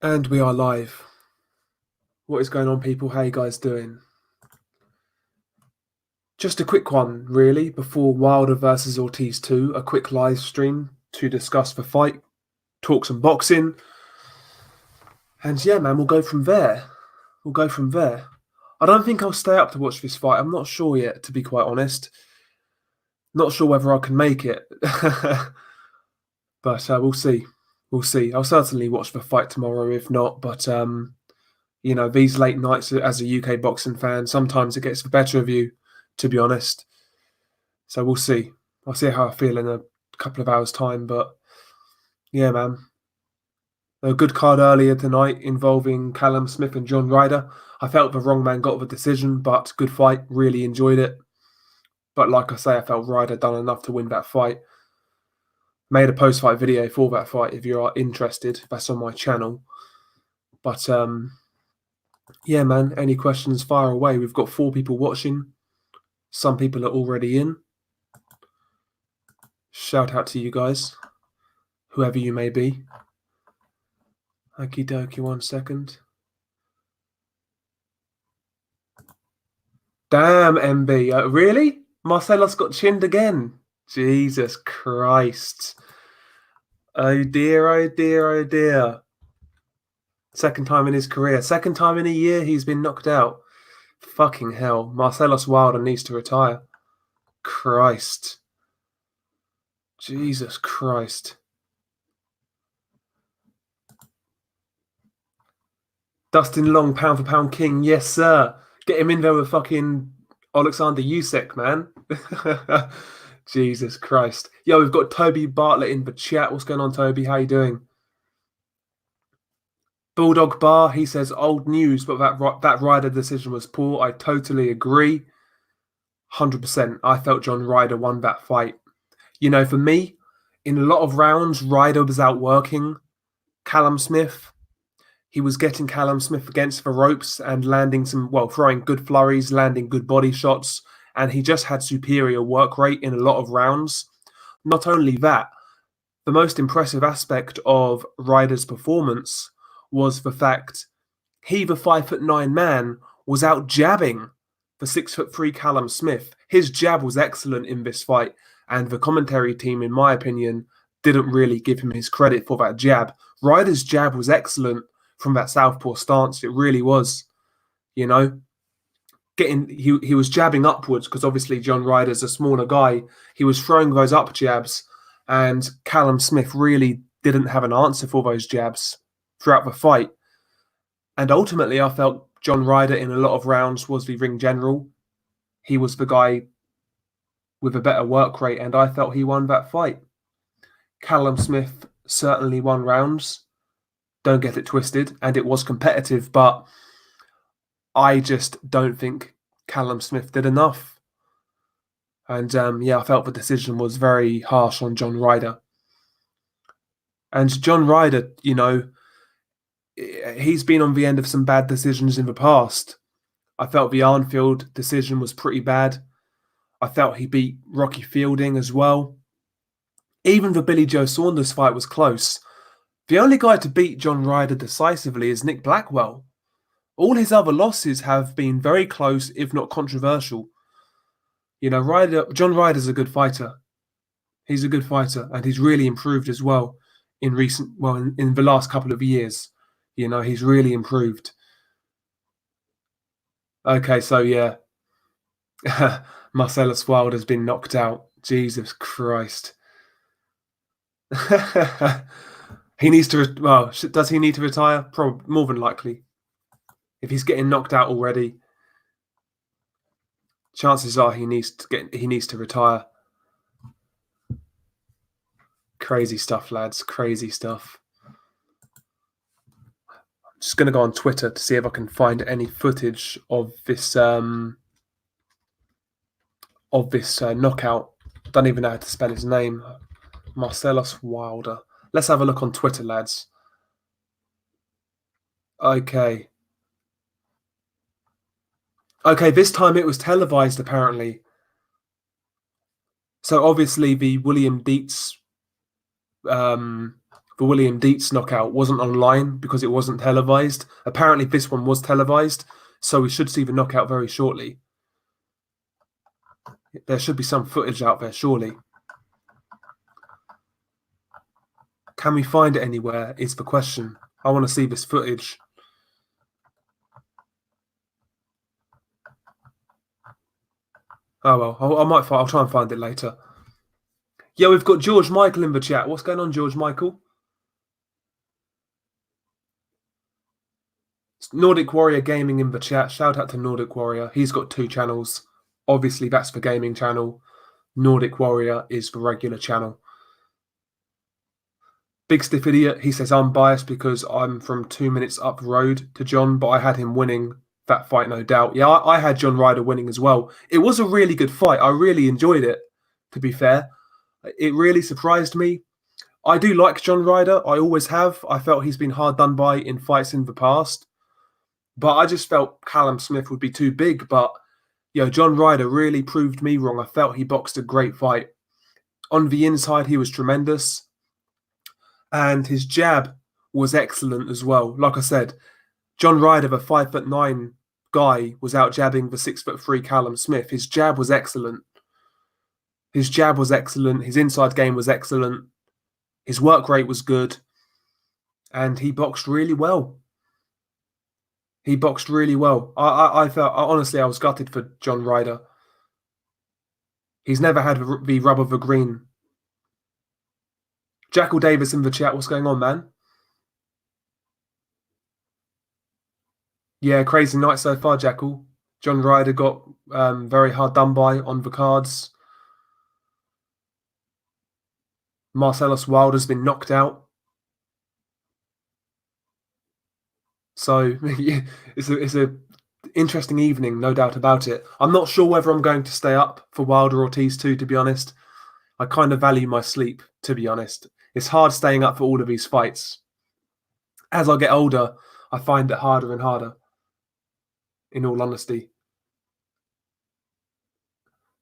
And we are live. What is going on, people? How you guys doing? Just a quick one, really, before Wilder versus Ortiz 2, a quick live stream to discuss the fight, talk some boxing. And yeah, man, we'll go from there. I don't think I'll stay up to watch this fight. I'm not sure yet, to be quite honest. Not sure whether I can make it. But we'll see. I'll certainly watch the fight tomorrow, if not. But these late nights as a UK boxing fan, sometimes it gets the better of you, to be honest. So we'll see. I'll see how I feel in a couple of hours' time. But yeah, man. A good card earlier tonight involving Callum Smith and John Ryder. I felt the wrong man got the decision, but good fight. Really enjoyed it. But like I say, I felt Ryder done enough to win that fight. Made a post-fight video for that fight if you are interested. That's on my channel. But yeah, man, any questions, fire away. We've got 4 people watching. Some people are already in. Shout out to you guys, whoever you may be. Okie dokie, 1 second. Damn, MB. Really? Marcellus got chinned again. Jesus Christ. Oh dear, oh dear, oh dear. Second time in his career. Second time in a year he's been knocked out. Fucking hell. Marcellus Wilder needs to retire. Christ. Jesus Christ. Dustin Long, pound for pound king. Yes, sir. Get him in there with fucking Alexander Usyk, man. Jesus Christ. Yo, we've got Toby Bartlett in the chat. What's going on, Toby? How you doing? Bulldog Bar, he says, old news, but that Ryder decision was poor. I totally agree. 100%. I felt John Ryder won that fight. You know, for me, in a lot of rounds, Ryder was outworking Callum Smith. He was getting Callum Smith against the ropes and landing throwing good flurries, landing good body shots, and he just had superior work rate in a lot of rounds. Not only that, the most impressive aspect of Ryder's performance was the fact he, the 5'9" man, was out jabbing the 6'3" Callum Smith. His jab was excellent in this fight, and the commentary team, in my opinion, didn't really give him his credit for that jab. Ryder's jab was excellent from that southpaw stance. It really was, you know. He was jabbing upwards because obviously John Ryder's a smaller guy. He was throwing those up jabs, and Callum Smith really didn't have an answer for those jabs throughout the fight. And ultimately, I felt John Ryder in a lot of rounds was the ring general. He was the guy with a better work rate, and I felt he won that fight. Callum Smith certainly won rounds. Don't get it twisted, and it was competitive, but I just don't think Callum Smith did enough. And yeah, I felt the decision was very harsh on John Ryder. And John Ryder, you know, he's been on the end of some bad decisions in the past. I felt the Arnfield decision was pretty bad. I felt he beat Rocky Fielding as well. Even the Billy Joe Saunders fight was close. The only guy to beat John Ryder decisively is Nick Blackwell. All his other losses have been very close, if not controversial. You know, John Ryder's a good fighter. He's a good fighter, and he's really improved as well in the last couple of years. You know, he's really improved. Okay, so yeah. Marcellus Wilder has been knocked out. Jesus Christ. He needs to, does he need to retire? Probably, more than likely. If he's getting knocked out already, chances are he needs to retire. Crazy stuff, lads. Crazy stuff. I'm just going to go on Twitter to see if I can find any footage of this knockout. Don't even know how to spell his name. Marcellus Wilder. Let's have a look on Twitter, lads. Okay. Okay, this time it was televised, apparently. So obviously the William Dietz The William Dietz knockout wasn't online because it wasn't televised. Apparently, this one was televised, so we should see the knockout very shortly. There should be some footage out there, surely. Can we find it anywhere is the question. I want to see this footage. Oh, well, I'll try and find it later. Yeah, we've got George Michael in the chat. What's going on, George Michael? Nordic Warrior Gaming in the chat. Shout out to Nordic Warrior. He's got 2 channels. Obviously, that's the gaming channel. Nordic Warrior is the regular channel. Big Stiff Idiot, he says, I'm biased because I'm from 2 minutes up the road to John, but I had him winning that fight, no doubt. Yeah, I had John Ryder winning as well. It was a really good fight. I really enjoyed it, to be fair. It really surprised me. I do like John Ryder. I always have. I felt he's been hard done by in fights in the past. But I just felt Callum Smith would be too big. But, John Ryder really proved me wrong. I felt he boxed a great fight. On the inside, he was tremendous. And his jab was excellent as well. Like I said, John Ryder, the 5'9" guy, was out jabbing the 6'3" Callum Smith. His jab was excellent. His jab was excellent. His inside game was excellent. His work rate was good. And he boxed really well. He boxed really well. I felt, honestly, I was gutted for John Ryder. He's never had the rub of the green. Jackal Davis in the chat. What's going on, man? Yeah, crazy night so far, Jackal. John Ryder got very hard done by on the cards. Marcellus Wilder's been knocked out. So yeah, it's a interesting evening, no doubt about it. I'm not sure whether I'm going to stay up for Wilder-Ortiz too, to be honest. I kind of value my sleep, to be honest. It's hard staying up for all of these fights. As I get older, I find it harder and harder, in all honesty.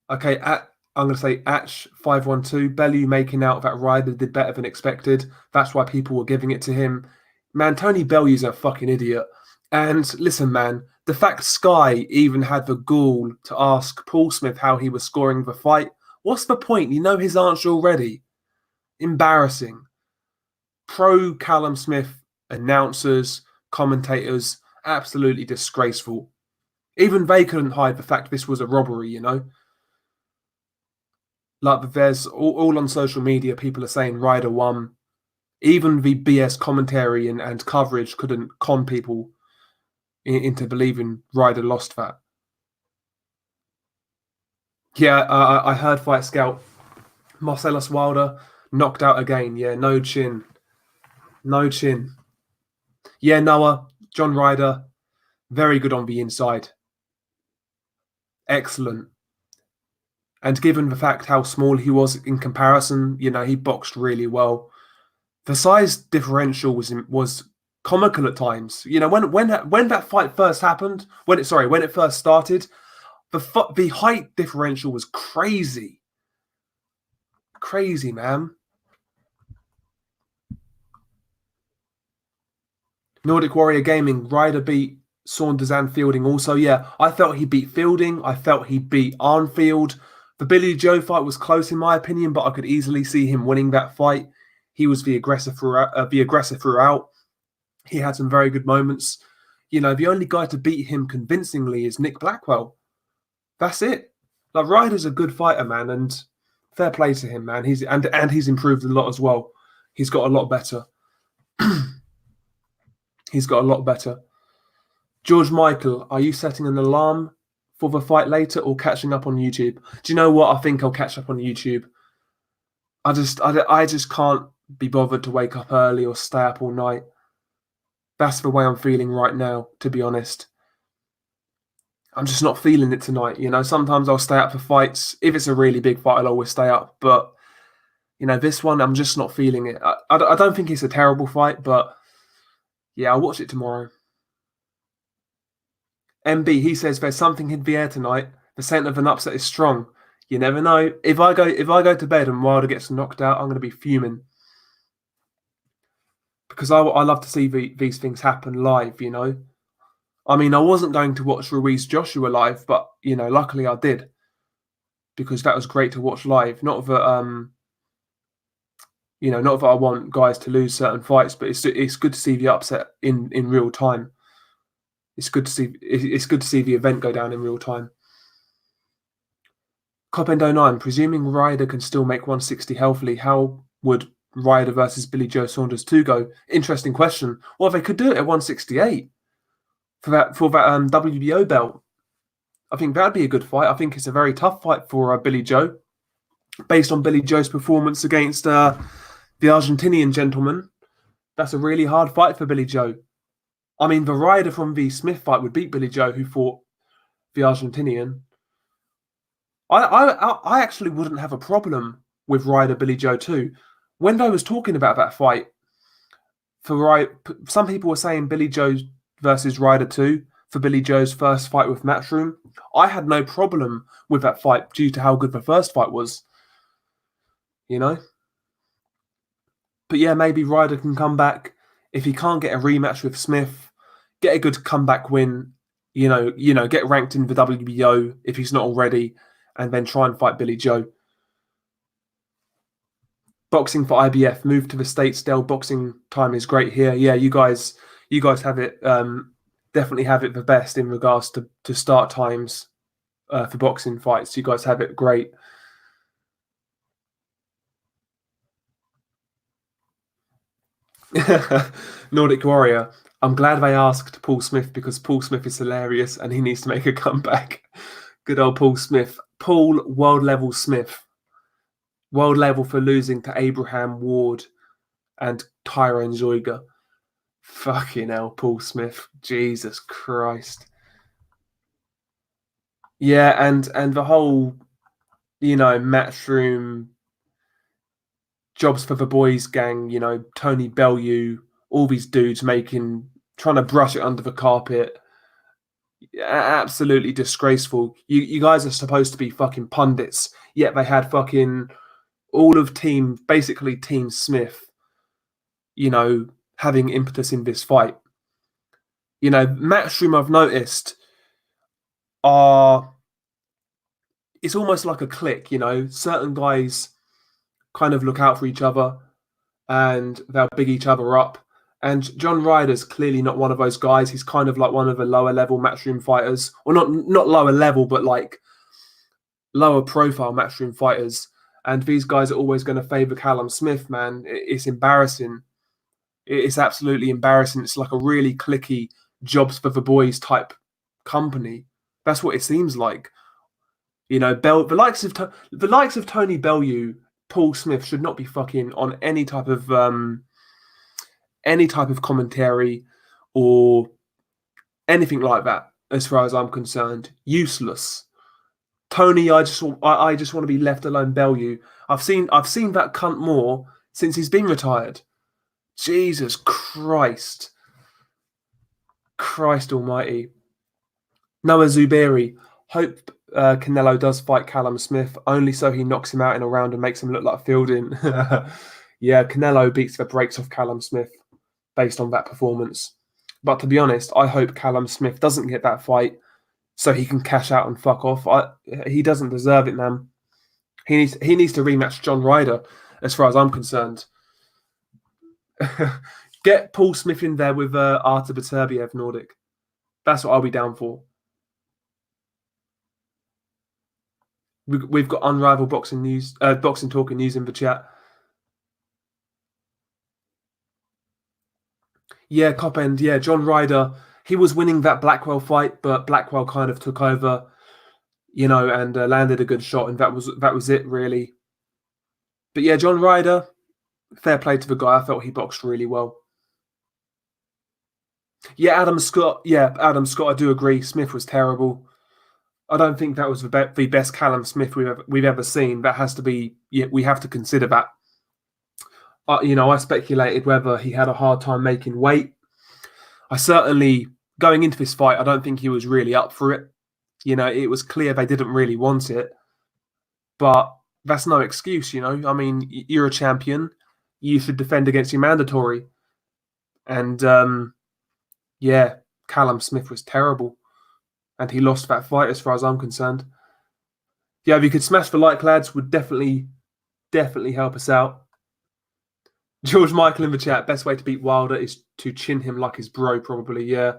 Okay, I'm going to say Atch512, Bellew making out that Ryder did better than expected. That's why people were giving it to him. Man, Tony Bellew's a fucking idiot. And listen, man, the fact Sky even had the gall to ask Paul Smith how he was scoring the fight, what's the point? You know his answer already. Embarrassing. Pro Callum Smith announcers, commentators, absolutely disgraceful. Even they couldn't hide the fact this was a robbery, Like, there's all on social media, people are saying Ryder won. Even the BS commentary and coverage couldn't con people into believing Ryder lost that. Yeah, I heard Fight Scout. Marcellus Wilder knocked out again. Yeah, no chin. No chin. Yeah, Noah, John Ryder, very good on the inside. Excellent. And given the fact how small he was in comparison, he boxed really well. The size differential was comical at times. When that fight first happened, when it first started, the height differential was crazy. Crazy, man. Nordic Warrior Gaming, Ryder beat Saunders and Fielding also. Yeah, I felt he beat Fielding. I felt he beat Arnfield. The Billy Joe fight was close in my opinion, but I could easily see him winning that fight. He was the aggressor throughout. He had some very good moments. The only guy to beat him convincingly is Nick Blackwell. That's it. Like, Ryder's a good fighter, man, and fair play to him, man. He's improved a lot as well. He's got a lot better. He's got a lot better. George Michael, are you setting an alarm for the fight later or catching up on YouTube? Do you know what? I think I'll catch up on YouTube. I just can't be bothered to wake up early or stay up all night. That's the way I'm feeling right now, to be honest. I'm just not feeling it tonight. Sometimes I'll stay up for fights. If it's a really big fight, I'll always stay up. But, this one, I'm just not feeling it. I don't think it's a terrible fight, but yeah, I'll watch it tomorrow. MB, he says there's something in the air tonight. The scent of an upset is strong. You never know. If I go to bed and Wilder gets knocked out, I'm going to be fuming. because I love to see these things happen live, you know. I mean, I wasn't going to watch Ruiz Joshua live, but, you know, luckily I did, because that was great to watch live. Not that you know, not that I want guys to lose certain fights, but it's good to see the upset in real time. It's good to see the event go down in real time. Copendo9, presuming Ryder can still make 160 healthily, how would Ryder versus Billy Joe Saunders 2 go? Interesting question. Well, they could do it at 168 for that WBO belt. I think that'd be a good fight. I think it's a very tough fight for Billy Joe, based on Billy Joe's performance against the Argentinian gentleman. That's a really hard fight for Billy Joe. I mean, the Ryder from the Smith fight would beat Billy Joe, who fought the Argentinian. I actually wouldn't have a problem with Ryder Billy Joe 2. When I was talking about that fight, some people were saying Billy Joe versus Ryder 2 for Billy Joe's first fight with Matchroom. I had no problem with that fight due to how good the first fight was, you know. But yeah, maybe Ryder can come back if he can't get a rematch with Smith, get a good comeback win. You know, get ranked in the WBO if he's not already, and then try and fight Billy Joe. Boxing for IBF, move to the States. Dell boxing time is great here. Yeah, you guys have it. Definitely have it the best in regards to start times for boxing fights. You guys have it great. Nordic Warrior. I'm glad they asked Paul Smith, because Paul Smith is hilarious and he needs to make a comeback. Good old Paul Smith. Paul World Level Smith. World level for losing to Abraham Ward and Tyrone Zoiga. Fucking hell, Paul Smith. Jesus Christ. Yeah, and the whole, you know, Matchroom, Jobs for the Boys gang, you know, Tony Bellew, all these dudes trying to brush it under the carpet. Absolutely disgraceful. You guys are supposed to be fucking pundits, yet they had fucking all of basically Team Smith, you know, having impetus in this fight. You know, Matchroom, I've noticed, it's almost like a clique, you know. Certain guys kind of look out for each other and they'll big each other up. And John Ryder's clearly not one of those guys. He's kind of like one of the lower level Matchroom fighters, or not lower level, but like lower profile Matchroom fighters. And these guys are always going to favour Callum Smith, man. It's embarrassing. It's absolutely embarrassing. It's like a really cliquey Jobs for the Boys type company. That's what it seems like. You know, the likes of Tony Bellew, Paul Smith should not be fucking on any type of commentary or anything like that. As far as I'm concerned, useless. Tony, I just want to be left alone. Bellew, I've seen that cunt more since he's been retired. Jesus Christ. Christ almighty. Noah Zuberi, hope Canelo does fight Callum Smith, only so he knocks him out in a round and makes him look like Fielding. Yeah, Canelo beats the brakes off Callum Smith based on that performance. But to be honest, I hope Callum Smith doesn't get that fight so he can cash out and fuck off. He doesn't deserve it, man. He needs to rematch John Ryder, as far as I'm concerned. Get Paul Smith in there with Artur Beterbiev, Nordic. That's what I'll be down for. We've got unrivaled boxing news, boxing talking news in the chat. Yeah, Cop End. Yeah, John Ryder. He was winning that Blackwell fight, but Blackwell kind of took over, you know, and landed a good shot, and that was it, really. But yeah, John Ryder, fair play to the guy. I felt he boxed really well. Yeah, Adam Scott. I do agree. Smith was terrible. I don't think that was the best Callum Smith we've ever seen. That has to be. Yeah, we have to consider that. You know, I speculated whether he had a hard time making weight. I certainly, going into this fight, I don't think he was really up for it. You know, it was clear they didn't really want it. But that's no excuse, you know. I mean, you're a champion. You should defend against your mandatory. And yeah, Callum Smith was terrible, and he lost that fight as far as I'm concerned. Yeah, if you could smash the like, lads, would definitely help us out. George Michael in the chat, best way to beat Wilder is to chin him like his bro, probably, yeah.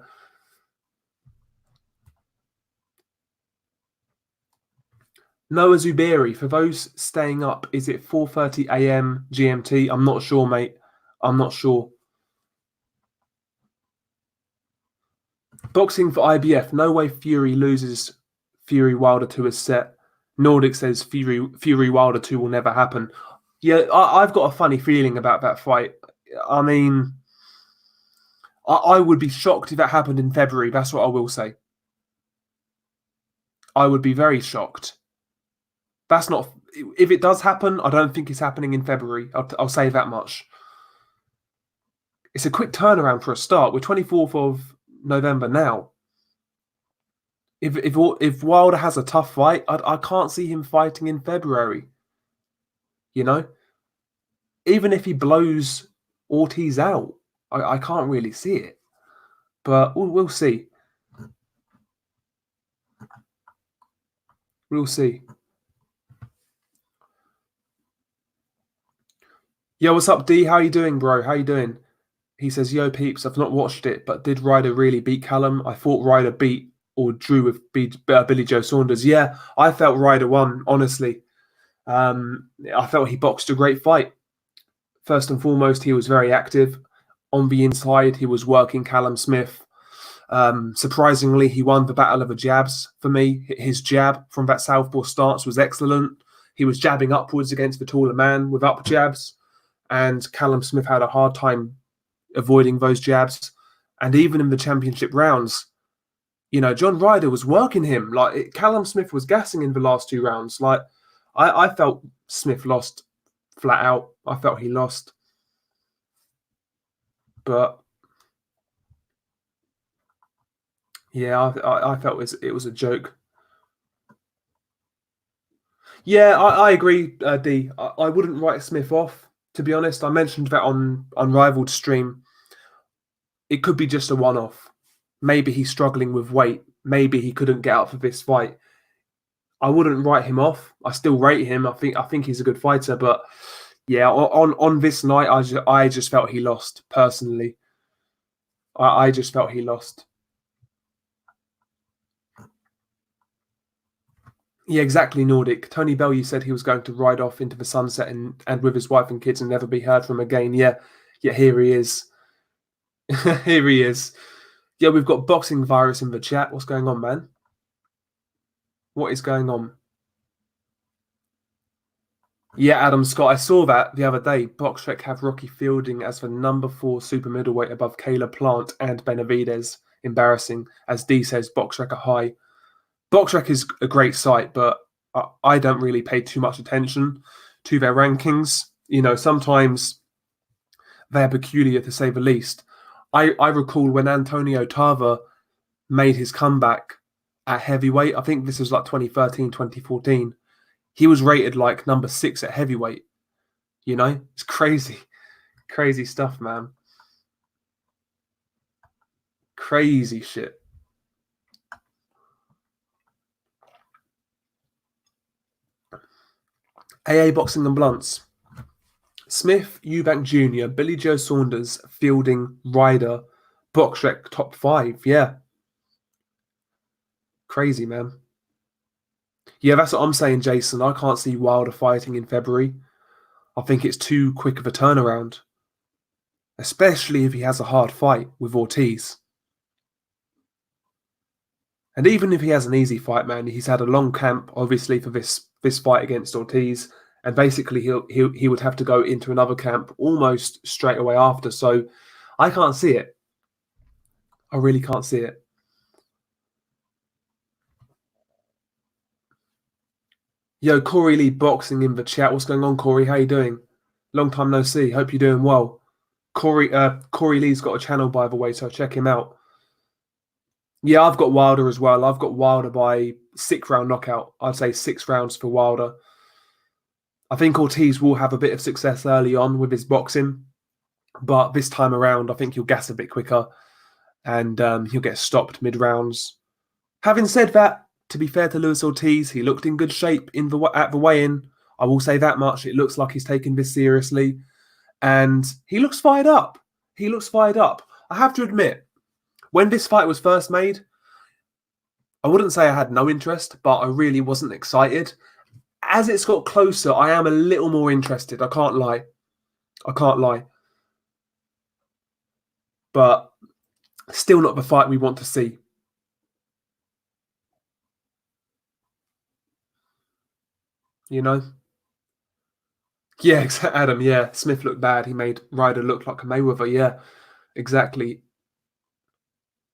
Noah Zuberi, for those staying up, is it 4:30 a.m. GMT? I'm not sure, mate. I'm not sure. Boxing for IBF, no way Fury loses Fury Wilder 2 is set. Nordic says Fury Wilder 2 will never happen. Yeah, I've got a funny feeling about that fight. I mean, I would be shocked if that happened in February. That's what I will say. I would be very shocked. That's not. If it does happen, I don't think it's happening in February. I'll say that much. It's a quick turnaround for a start. We're 24th of November now. If Wilder has a tough fight, I can't see him fighting in February. You know, even if he blows Ortiz out, I can't really see it. But we'll see. We'll see. Yo, what's up, D? How you doing, bro? How you doing? He says, yo, peeps, I've not watched it, but did Ryder really beat Callum? I thought Ryder beat or drew with Billy Joe Saunders. Yeah, I felt Ryder won, honestly. I felt he boxed a great fight. First and foremost, he was very active. On the inside, he was working Callum Smith. Surprisingly, he won the battle of the jabs for me. His jab from that southpaw stance was excellent. He was jabbing upwards against the taller man with up jabs, and Callum Smith had a hard time avoiding those jabs. And even in the championship rounds, you know, John Ryder was working him. Like, Callum Smith was gassing in the last 2 rounds. Like, I felt Smith lost flat out. I felt he lost. But yeah, I felt it was a joke. Yeah, I agree, D. I wouldn't write Smith off, to be honest. I mentioned that on Unrivaled stream. It could be just a one-off. Maybe he's struggling with weight. Maybe he couldn't get up for this fight. I wouldn't write him off. I still rate him. I think he's a good fighter. But yeah, on this night, I just felt he lost, personally. I just felt he lost. Yeah, exactly, Nordic. Tony Bellew said he was going to ride off into the sunset and with his wife and kids and never be heard from again. Yeah, here he is. Here he is. Yeah, we've got Boxing Virus in the chat. What's going on, man? What is going on? Yeah, Adam Scott. I saw that the other day. BoxRec have Rocky Fielding as the number 4 super middleweight above Caleb Plant and Benavidez. Embarrassing. As D says, BoxRec are high. BoxRec is a great site, but I don't really pay too much attention to their rankings. You know, sometimes they're peculiar, to say the least. I recall when Antonio Tarver made his comeback at heavyweight. I think this was like 2013, 2014. He was rated like number 6 at heavyweight. You know, it's crazy. Crazy stuff, man. Crazy shit. AA Boxing and Blunts. Smith, Eubank Jr., Billy Joe Saunders, Fielding, Ryder, BoxRec top 5. Yeah. Crazy, man. Yeah, that's what I'm saying, Jason. I can't see Wilder fighting in February. I think it's too quick of a turnaround. Especially if he has a hard fight with Ortiz. And even if he has an easy fight, man, he's had a long camp, obviously, for this fight against Ortiz. And basically, he would have to go into another camp almost straight away after. So I can't see it. I really can't see it. Yo, Corey Lee Boxing in the chat. What's going on, Corey? How you doing? Long time no see. Hope you're doing well. Corey Lee's got a channel, by the way, so check him out. Yeah, I've got Wilder as well. I've got Wilder by 6-round knockout. I'd say 6 rounds for Wilder. I think Ortiz will have a bit of success early on with his boxing, But this time around, I think he'll gas a bit quicker and he'll get stopped mid-rounds. Having said that, to be fair to Ruiz-Ortiz, he looked in good shape at the weigh-in. I will say that much. It looks like he's taking this seriously. And he looks fired up. He looks fired up. I have to admit, when this fight was first made, I wouldn't say I had no interest, but I really wasn't excited. As it's got closer, I am a little more interested. I can't lie. I can't lie. But still not the fight we want to see. You know? Yeah, Adam, yeah. Smith looked bad. He made Ryder look like a Mayweather. Yeah, exactly.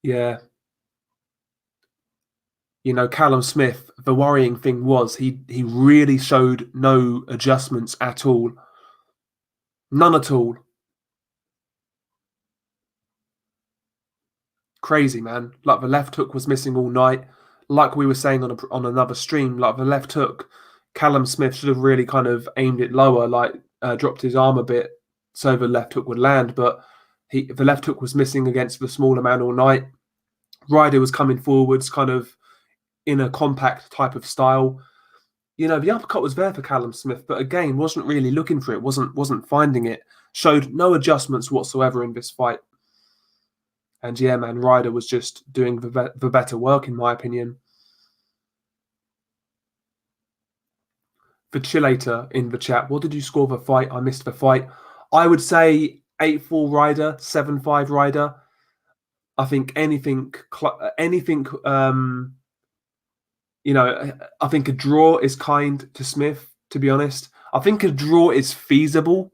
Yeah. You know, Callum Smith, the worrying thing was he really showed no adjustments at all. None at all. Crazy, man. Like, the left hook was missing all night. Like we were saying on another stream, like the left hook, Callum Smith should have really kind of aimed it lower, like dropped his arm a bit so the left hook would land. But the left hook was missing against the smaller man all night. Ryder was coming forwards kind of in a compact type of style. You know, the uppercut was there for Callum Smith, but again, wasn't really looking for it, wasn't finding it. Showed no adjustments whatsoever in this fight. And yeah, man, Ryder was just doing the better work, in my opinion. For Chillator in the chat, what did you score the fight? I missed the fight. I would say 8-4 Ryder, 7-5 Ryder. I think anything, you know, I think a draw is kind to Smith, to be honest. I think a draw is feasible,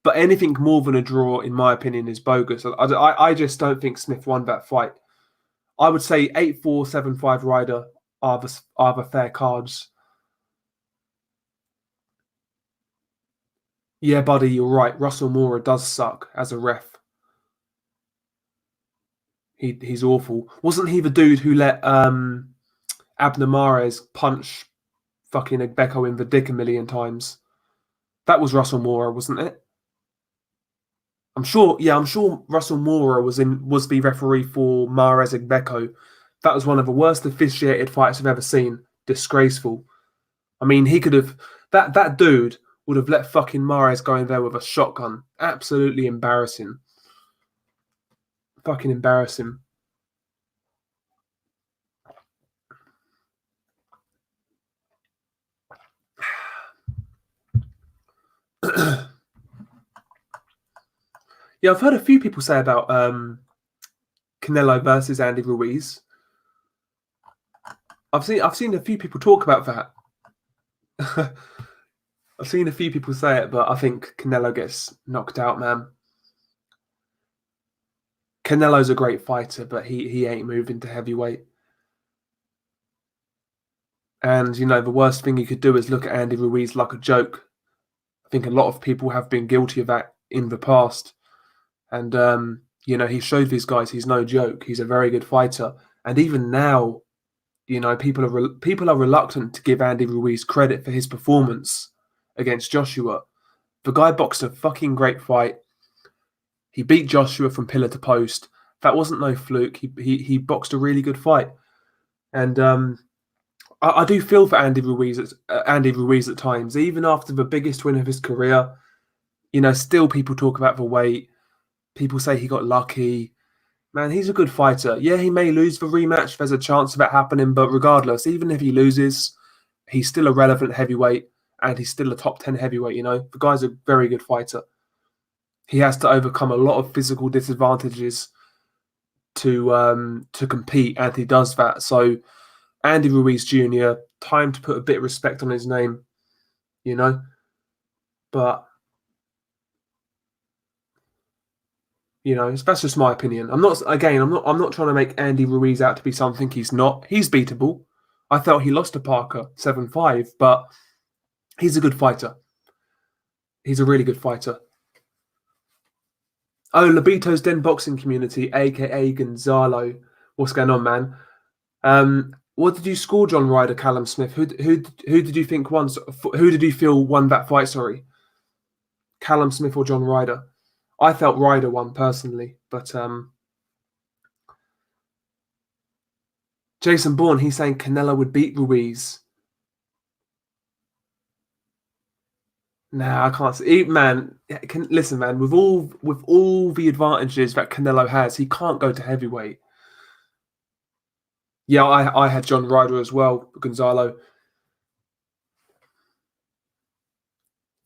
but anything more than a draw, in my opinion, is bogus. I just don't think Smith won that fight. I would say 8-4, 7-5 Ryder are the fair cards. Yeah, buddy, you're right. Russell Mora does suck as a ref. He's awful. Wasn't he the dude who let Abner Mares punch fucking Agbeko in the dick a million times? That was Russell Mora, wasn't it? I'm sure. Yeah, I'm sure Russell Mora was the referee for Mares Agbeko. That was one of the worst officiated fights I've ever seen. Disgraceful. I mean, he could have that dude would have let fucking Mares go in there with a shotgun. Absolutely embarrassing. Fucking embarrassing. Yeah, I've heard a few people say about Canelo versus Andy Ruiz. I've seen a few people talk about that. I've seen a few people say it, but I think Canelo gets knocked out, man. Canelo's a great fighter, but he ain't moving to heavyweight. And, you know, the worst thing you could do is look at Andy Ruiz like a joke. I think a lot of people have been guilty of that in the past. And, you know, he showed these guys he's no joke. He's a very good fighter. And even now, you know, people are reluctant to give Andy Ruiz credit for his performance against Joshua. The guy boxed a fucking great fight. He beat Joshua from pillar to post. That wasn't no fluke. He boxed a really good fight. And I do feel for Andy Ruiz at times. Even after the biggest win of his career, you know, still people talk about the weight. People say he got lucky. Man, he's a good fighter. Yeah, he may lose the rematch. There's a chance of it happening. But regardless, even if he loses, he's still a relevant heavyweight. And he's still a top 10 heavyweight, you know. The guy's a very good fighter. He has to overcome a lot of physical disadvantages to compete, and he does that. So, Andy Ruiz Jr., time to put a bit of respect on his name, you know. But, you know, that's just my opinion. I'm not trying to make Andy Ruiz out to be something he's not. He's beatable. I felt he lost to Parker 7-5, but he's a good fighter. He's a really good fighter. Oh, Lobito's Den Boxing Community, a.k.a. Gonzalo. What's going on, man? What did you score, John Ryder, Callum Smith? Who did you think won? Who did you feel won that fight, sorry? Callum Smith or John Ryder? I felt Ryder won personally, but Jason Bourne, he's saying Canelo would beat Ruiz. Nah, I can't see. Man, listen, man. With all the advantages that Canelo has, he can't go to heavyweight. Yeah, I had John Ryder as well, Gonzalo.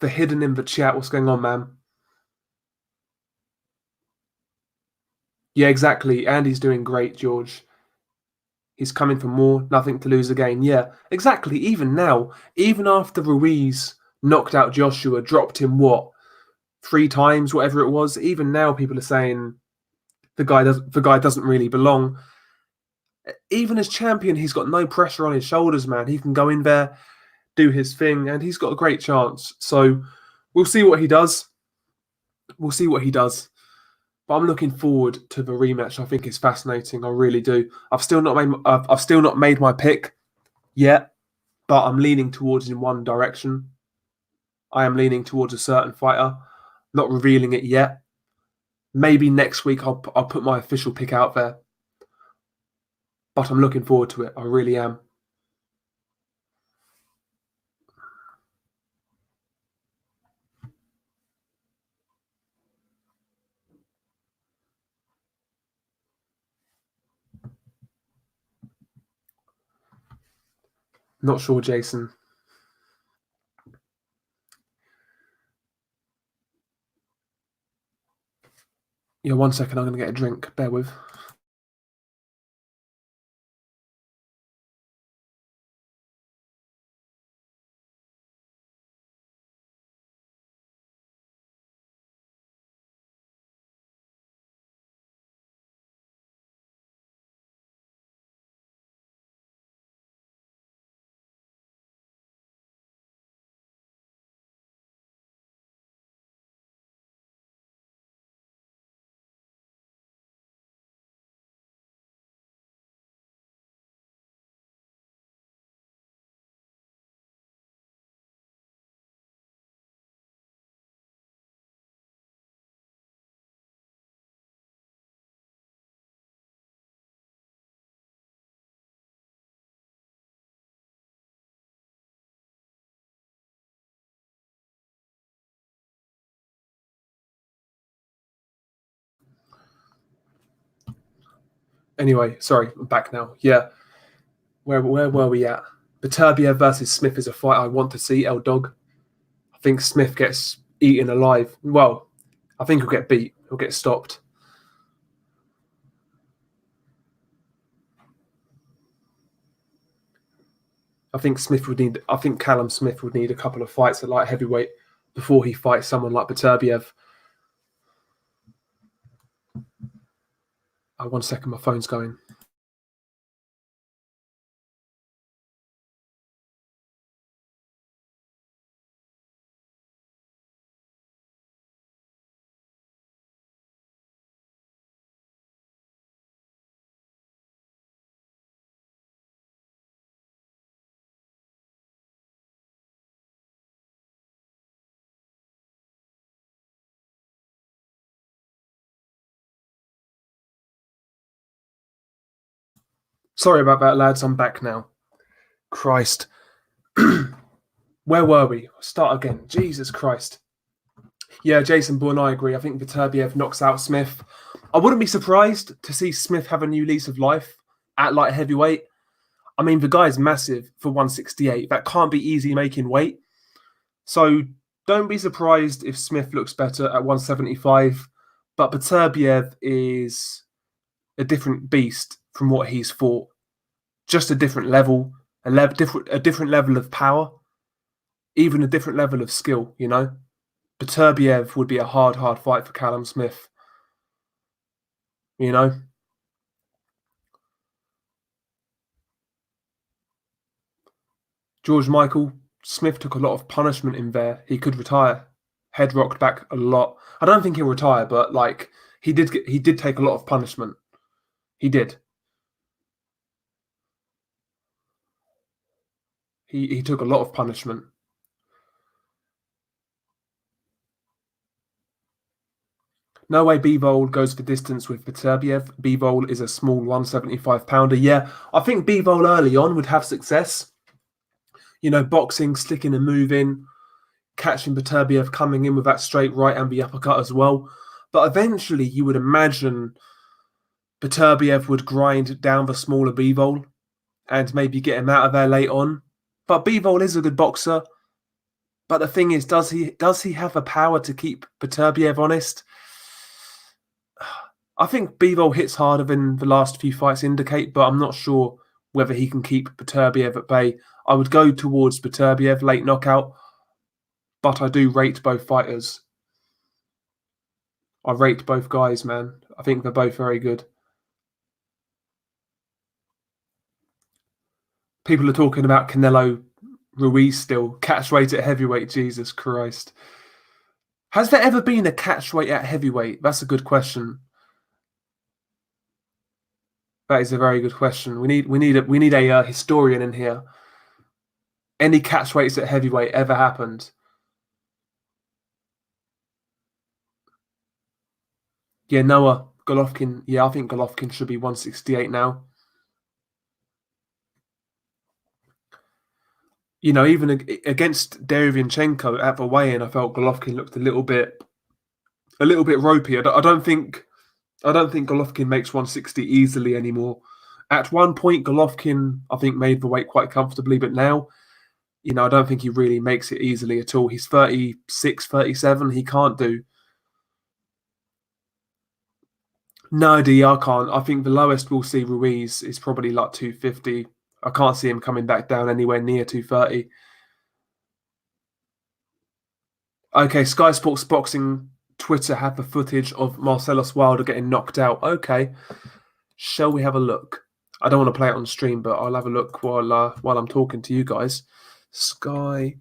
The hidden in the chat. What's going on, man? Yeah, exactly. Andy's doing great, George. He's coming for more, nothing to lose again. Yeah, exactly. Even now, even after Ruiz knocked out Joshua, dropped him 3 times, whatever it was. Even now, people are saying the guy doesn't really belong. Even as champion, he's got no pressure on his shoulders, man. He can go in there, do his thing, and he's got a great chance. So we'll see what he does. We'll see what he does. But I'm looking forward to the rematch. I think it's fascinating. I really do. I've still not made my pick yet, but I'm leaning towards in one direction. I am leaning towards a certain fighter. Not revealing it yet. Maybe next week I'll put my official pick out there. But I'm looking forward to it. I really am. Not sure, Jason. Yeah, 1 second. I'm going to get a drink. Bear with. Anyway, sorry, I'm back now. Yeah, where were we at? Beterbiev versus Smith is a fight I want to see. El Dog. I think Smith gets eaten alive. Well, I think he'll get beat. He'll get stopped. I think Callum Smith would need a couple of fights at light heavyweight before he fights someone like Beterbiev. 1 second, my phone's going. Sorry about that, lads. I'm back now. Christ. Where were we? Start again. Jesus Christ. Yeah, Jason Bourne, I agree. I think Beterbiev knocks out Smith. I wouldn't be surprised to see Smith have a new lease of life at light heavyweight. I mean, the guy's massive for 168. That can't be easy making weight. So don't be surprised if Smith looks better at 175. But Beterbiev is a different beast from what he's fought. Just a different level, a different level of power, even a different level of skill, you know? Beterbiev would be a hard fight for Callum Smith, you know? George Michael, Smith took a lot of punishment in there. He could retire. Head rocked back a lot. I don't think he'll retire, but like he did take a lot of punishment. He did. He took a lot of punishment. No way Bivol goes for distance with Beterbiev. Bivol is a small 175-pounder. Yeah, I think Bivol early on would have success. You know, boxing, sticking and moving, catching Beterbiev coming in with that straight right and the uppercut as well. But eventually you would imagine Beterbiev would grind down the smaller Bivol and maybe get him out of there late on. But Bivol is a good boxer. But the thing is, does he have the power to keep Beterbiev honest? I think Bivol hits harder than the last few fights indicate, but I'm not sure whether he can keep Beterbiev at bay. I would go towards Beterbiev late knockout, but I do rate both fighters. I rate both guys, man. I think they're both very good. People are talking about Canelo Ruiz still. Catch weight at heavyweight, Jesus Christ. Has there ever been a catch weight at heavyweight? That's a good question. That is a very good question. We need a historian in here. Any catch weights at heavyweight ever happened? Yeah, Noah Golovkin. Yeah, I think Golovkin should be 168 now. You know, even against Deontay at the weigh-in, I felt Golovkin looked a little bit ropey. I don't think Golovkin makes 160 easily anymore. At one point, Golovkin, I think, made the weight quite comfortably, but now, you know, I don't think he really makes it easily at all. He's 36, 37. He can't do. No, D, I can't. I think the lowest we'll see Ruiz is probably like 250. I can't see him coming back down anywhere near 230. Okay, Sky Sports Boxing Twitter had the footage of Marcellus Wilder getting knocked out. Okay, shall we have a look? I don't want to play it on stream, but I'll have a look while I'm talking to you guys. Sky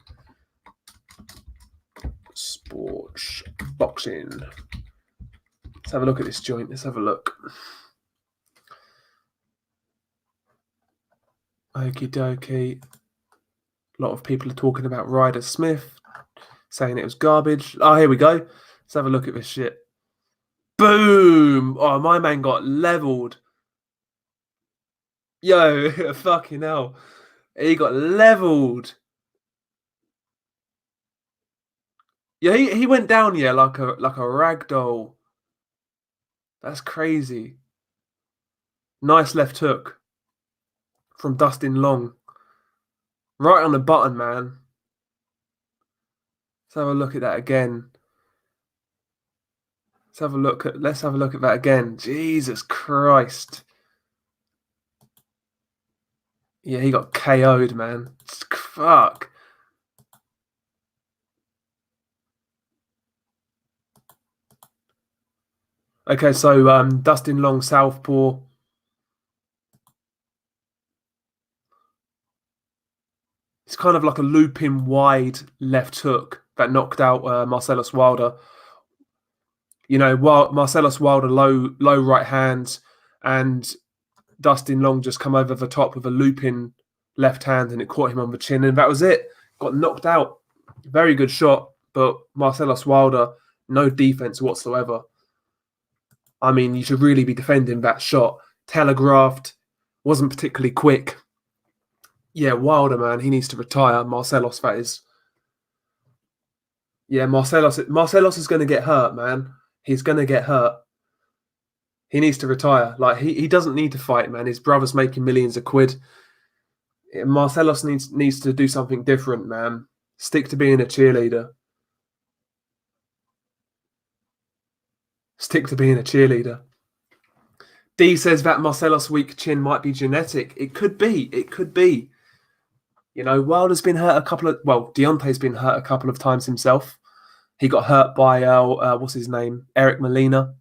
Sports Boxing. Let's have a look at this joint. Let's have a look. Okie dokie. A lot of people are talking about Ryder Smith, saying it was garbage. Oh, here we go. Let's have a look at this shit. Boom! Oh, my man got leveled. Yo, fucking hell. He got leveled. Yeah, he went down, yeah, like a ragdoll. That's crazy. Nice left hook from Dustin Long. Right on the button, man. Let's have a look at that again. Let's have a look at that again. Jesus Christ. Yeah, he got KO'd, man. Fuck. Okay, so Dustin Long, southpaw. It's kind of like a looping wide left hook that knocked out Marcellus Wilder. You know, Marcellus Wilder low right hands, and Dustin Long just come over the top with a looping left hand, and it caught him on the chin, and that was it. Got knocked out. Very good shot, but Marcellus Wilder, no defense whatsoever. I mean, you should really be defending that shot. Telegraphed, wasn't particularly quick. Yeah, Wilder, man, he needs to retire. Marcellus, that is. Yeah, Marcellus is going to get hurt, man. He's going to get hurt. He needs to retire. Like, he doesn't need to fight, man. His brother's making millions of quid. Marcellus needs to do something different, man. Stick to being a cheerleader. Stick to being a cheerleader. D says that Marcellus' weak chin might be genetic. It could be. It could be. You know, Wilder's been hurt Deontay's been hurt a couple of times himself. He got hurt by, what's his name? Eric Molina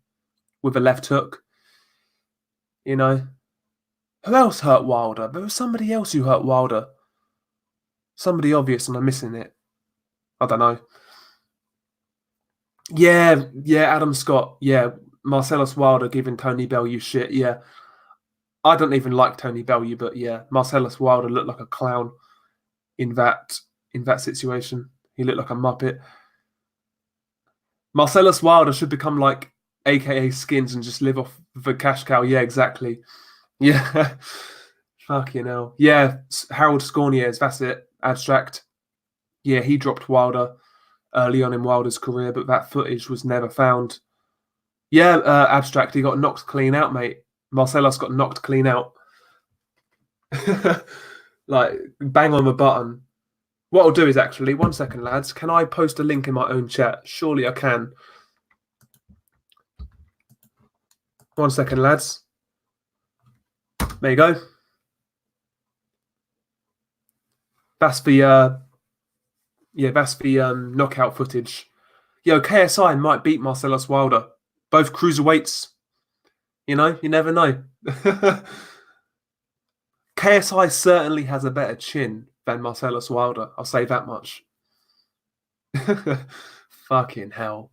with a left hook. You know. Who else hurt Wilder? There was somebody else who hurt Wilder. Somebody obvious and I'm missing it. I don't know. Yeah, Adam Scott. Yeah, Marcellus Wilder giving Tony Bellew shit. Yeah. I don't even like Tony Bellew, but yeah, Marcellus Wilder looked like a clown in that situation. He looked like a muppet. Marcellus Wilder should become like aka skins, and just live off the cash cow. Yeah, exactly. Yeah. Fucking hell. Yeah, Harold Scorniers, that's it. Abstract. Yeah, he dropped Wilder early on in Wilder's career, but that footage was never found. Yeah, Abstract, he got knocked clean out, mate. Marcellus got knocked clean out. Like, bang on the button. What I'll do is actually, 1 second, lads. Can I post a link in my own chat? Surely I can. 1 second, lads. There you go. That's the knockout footage. Yo, KSI might beat Marcellus Wilder. Both cruiserweights. You know, you never know. KSI certainly has a better chin than Marcellus Wilder. I'll say that much. Fucking hell.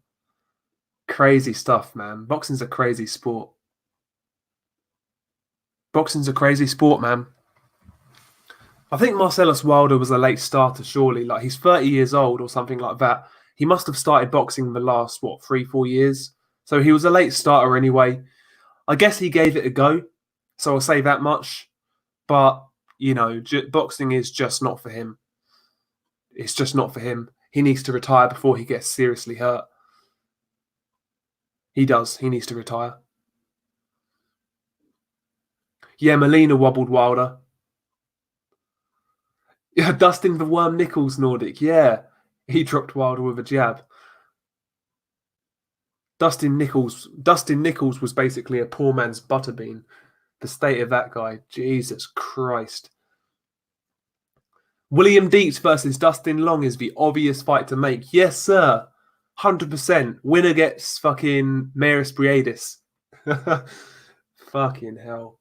Crazy stuff, man. Boxing's a crazy sport. Boxing's a crazy sport, man. I think Marcellus Wilder was a late starter, surely. Like, he's 30 years old or something like that. He must have started boxing in the last, 3-4 years? So he was a late starter anyway. I guess he gave it a go. So I'll say that much. But, you know, boxing is just not for him. It's just not for him. He needs to retire before he gets seriously hurt. He does. He needs to retire. Yeah, Molina wobbled Wilder. Yeah, Dustin the Worm Nichols Nordic. Yeah, he dropped Wilder with a jab. Dustin Nichols was basically a poor man's Butterbean. The state of that guy. Jesus Christ. William Dietz versus Dustin Long is the obvious fight to make. Yes, sir. 100%. Winner gets fucking Maris Briadis. Fucking hell.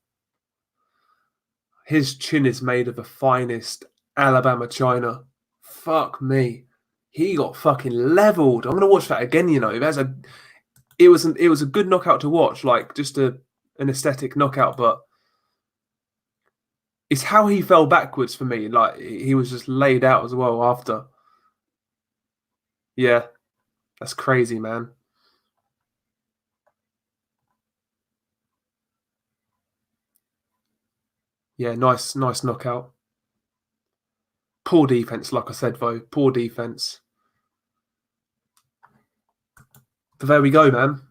His chin is made of the finest Alabama china. Fuck me. He got fucking leveled. I'm gonna watch that again. You know, it was a good knockout to watch, like just an aesthetic knockout. But it's how he fell backwards for me. Like, he was just laid out as well after. Yeah, that's crazy, man. Yeah, nice knockout. Poor defense, like I said, though. Poor defense. But there we go, man.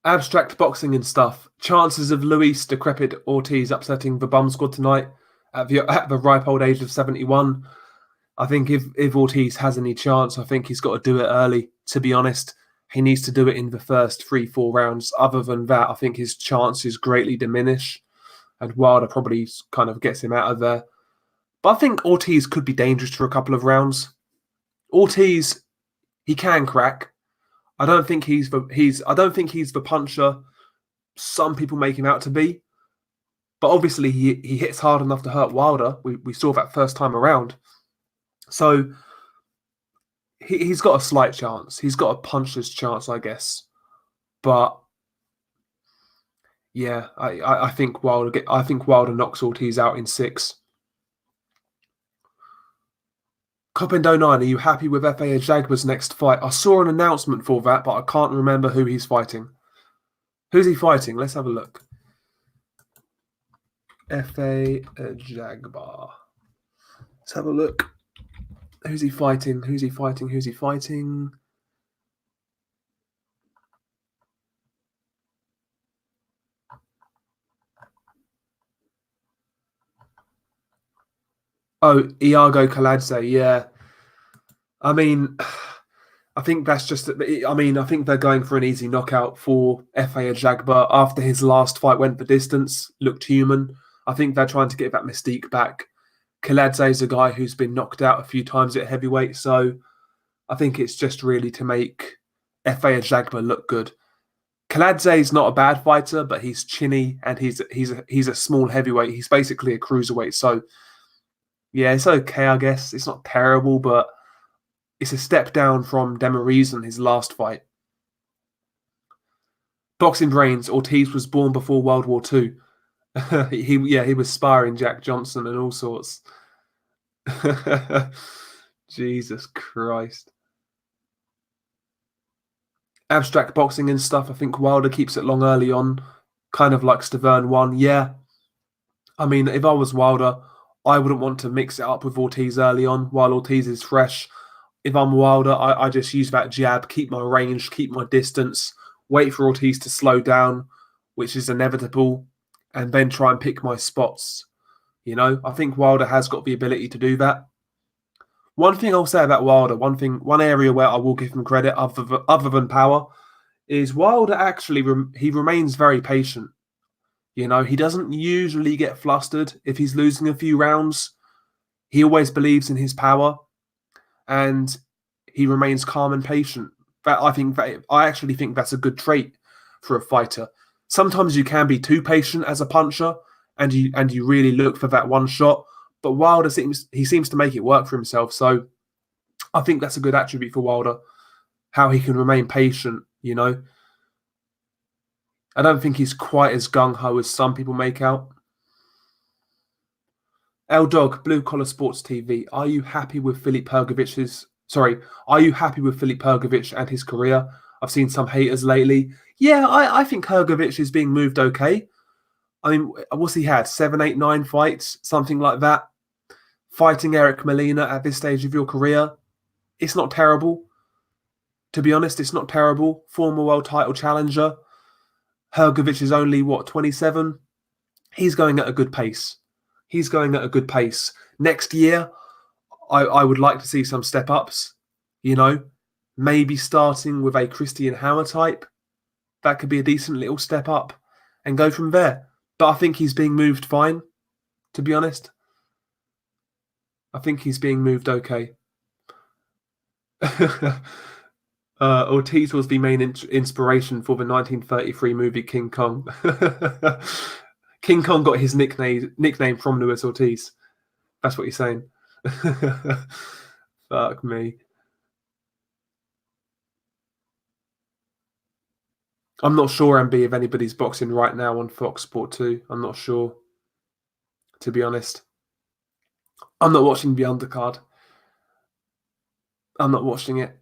Abstract boxing and stuff. Chances of Luis decrepit Ortiz upsetting the bum squad tonight at the ripe old age of 71. I think if Ortiz has any chance, I think he's got to do it early, to be honest. He needs to do it in the first 3-4 rounds. Other than that, I think his chances greatly diminish. And Wilder probably kind of gets him out of there. But I think Ortiz could be dangerous for a couple of rounds. Ortiz, he can crack. I don't think he's the puncher some people make him out to be. But obviously he hits hard enough to hurt Wilder. We saw that first time around. So he's got a slight chance. He's got a puncher's chance, I guess. But yeah, I think Wilder knocks Ortiz out in 6. Copendo9, are you happy with FA Jagba's next fight? I saw an announcement for that, but I can't remember who he's fighting. Who's he fighting? Let's have a look. FA Jagba. Let's have a look. Who's he fighting? Who's he fighting? Who's he fighting? Oh, Iago Kaladze, yeah. I mean, I think that's just... I think they're going for an easy knockout for FA Jagba. After his last fight went the distance, looked human. I think they're trying to get that mystique back. Kaladze is a guy who's been knocked out a few times at heavyweight, so I think it's just really to make FA Jagba look good. Kaladze is not a bad fighter, but he's chinny and he's a small heavyweight. He's basically a cruiserweight, so yeah, it's okay, I guess. It's not terrible, but it's a step down from Demariz in his last fight. Boxing Brains, Ortiz was born before World War II. he was sparring Jack Johnson and all sorts. Jesus Christ. Abstract boxing and stuff, I think Wilder keeps it long early on, kind of like Stavern won. Yeah, I mean, if I was Wilder, I wouldn't want to mix it up with Ortiz early on while Ortiz is fresh. If I'm Wilder, I just use that jab, keep my range, keep my distance, wait for Ortiz to slow down, which is inevitable, and then try and pick my spots. I think Wilder has got the ability to do that. One thing I'll say about Wilder, one area where I will give him credit other than power, is Wilder actually he remains very patient. He doesn't usually get flustered if he's losing a few rounds. He always believes in his power, and he remains calm and patient. I actually think that's a good trait for a fighter. Sometimes you can be too patient as a puncher, and you really look for that one shot. But Wilder seems to make it work for himself. So I think that's a good attribute for Wilder, how he can remain patient. I don't think he's quite as gung-ho as some people make out. L Dog, Blue Collar Sports TV. Are you happy with Filip Hrgovic's? Are you happy with Filip Hrgovic and his career? I've seen some haters lately. Yeah, I think Hrgovic is being moved okay. I mean, what's he had? 7, 8, 9 fights, something like that. Fighting Eric Molina at this stage of your career, it's not terrible. To be honest, it's not terrible. Former world title challenger. Hrgovic is only, 27? He's going at a good pace. Next year, I would like to see some step-ups, maybe starting with a Christian Hammer type. That could be a decent little step up and go from there. But I think he's being moved fine, to be honest. I think he's being moved okay. Ortiz was the main inspiration for the 1933 movie King Kong. King Kong got his nickname from Luis Ortiz. That's what you're saying. Fuck me. I'm not sure, MB, if anybody's boxing right now on Fox Sport 2. I'm not sure, to be honest. I'm not watching the Undercard. I'm not watching it.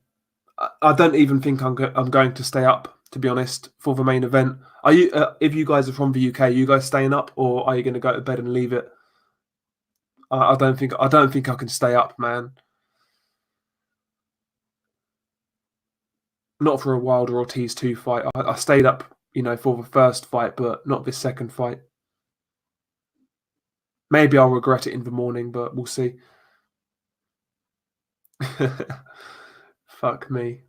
I don't even think I'm going to stay up, to be honest, for the main event. Are you? If you guys are from the UK, are you guys staying up, or are you going to go to bed and leave it? I don't think I can stay up, man. Not for a Wilder-Ortiz 2 fight. I stayed up, for the first fight, but not this second fight. Maybe I'll regret it in the morning, but we'll see. Fuck me.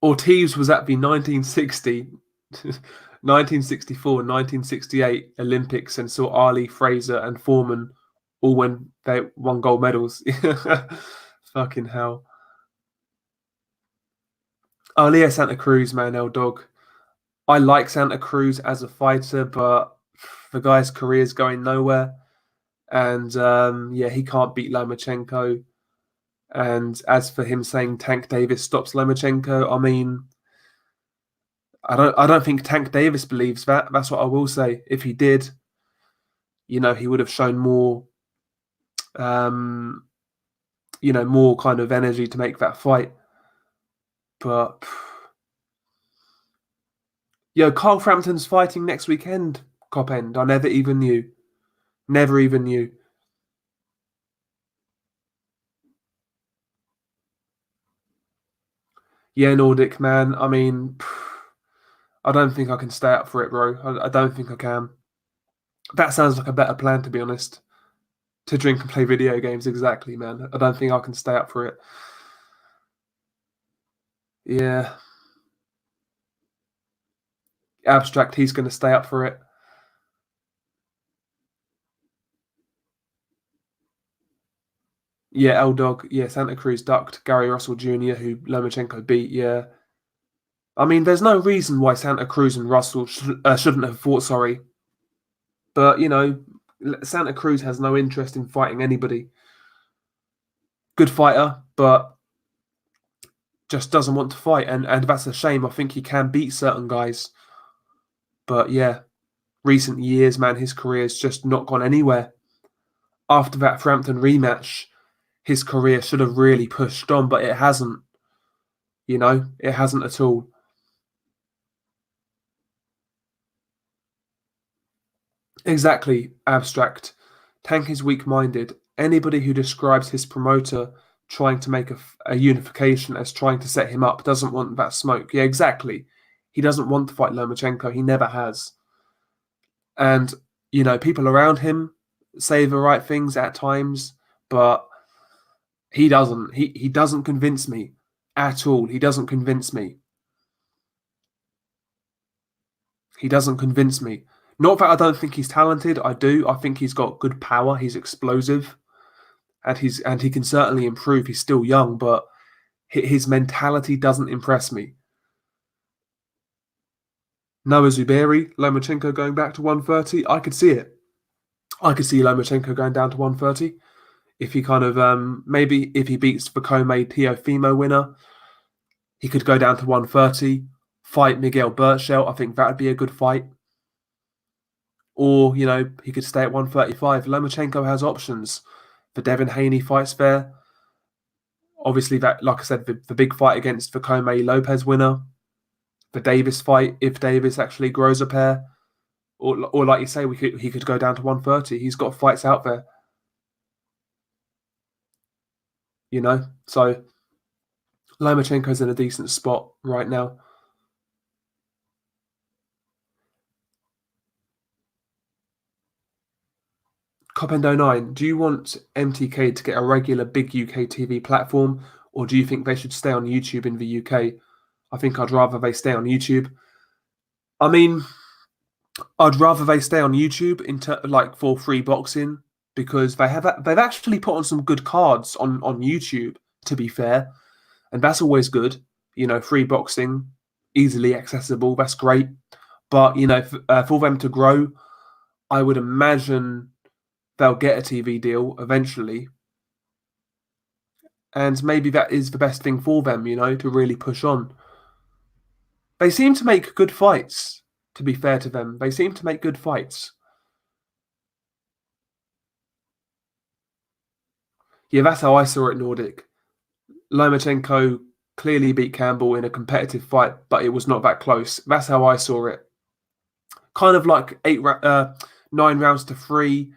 Ortiz was at the 1960, 1964, 1968 Olympics and saw Ali, Fraser, and Foreman all when they won gold medals. Fucking hell. Oh, Leo Santa Cruz, man, L Dog. I like Santa Cruz as a fighter, but the guy's career is going nowhere. And he can't beat Lomachenko. And as for him saying Tank Davis stops Lomachenko, I mean, I don't think Tank Davis believes that. That's what I will say. If he did, he would have shown more, more kind of energy to make that fight. But Carl Frampton's fighting next weekend, Cop End. I never even knew. Never even knew. Yeah, Nordic, man. I mean, I don't think I can stay up for it, bro. I don't think I can. That sounds like a better plan, to be honest. To drink and play video games, exactly, man. I don't think I can stay up for it. Yeah. Abstract, he's going to stay up for it. Yeah, L-Dog. Yeah, Santa Cruz ducked Gary Russell Jr., who Lomachenko beat, yeah. I mean, there's no reason why Santa Cruz and Russell shouldn't have fought, sorry. But, Santa Cruz has no interest in fighting anybody. Good fighter, but just doesn't want to fight. And that's a shame. I think he can beat certain guys. But, yeah, recent years, man, his career's just not gone anywhere. After that Frampton rematch, his career should have really pushed on, but it hasn't. You know, it hasn't at all. Exactly, abstract. Tank is weak-minded. Anybody who describes his promoter trying to make a unification as trying to set him up doesn't want that smoke. Yeah, exactly. He doesn't want to fight Lomachenko. He never has. And, you know, people around him say the right things at times, but he doesn't. He doesn't convince me at all. He doesn't convince me. He doesn't convince me. Not that I don't think he's talented. I do. I think he's got good power. He's explosive, and he can certainly improve. He's still young, but his mentality doesn't impress me. Noah Zuberi, Lomachenko going back to 130. I could see it. I could see Lomachenko going down to 130 if he kind of maybe if he beats the Vakome Teofimo winner, he could go down to 130, fight Miguel Burchell. I think that would be a good fight. Or, you know, he could stay at 135. Lomachenko has options. The Devin Haney fights there. Obviously, that, like I said, the big fight against the Vakome Lopez winner. The Davis fight, if Davis actually grows a pair. Or like you say, he could go down to 130. He's got fights out there. You know? So, Lomachenko's in a decent spot right now. Copendo9, do you want MTK to get a regular big UK TV platform, or do you think they should stay on YouTube in the UK? I think I'd rather they stay on YouTube. I mean, I'd rather they stay on YouTube like for free boxing, because they've actually put on some good cards on YouTube, to be fair, and that's always good. You know, free boxing, easily accessible, that's great. But, you know, for them to grow, I would imagine they'll get a TV deal eventually. And maybe that is the best thing for them, you know, to really push on. They seem to make good fights, to be fair to them. They seem to make good fights. Yeah, that's how I saw it, Nordic. Lomachenko clearly beat Campbell in a competitive fight, but it was not that close. That's how I saw it. Kind of like 9 rounds to 3,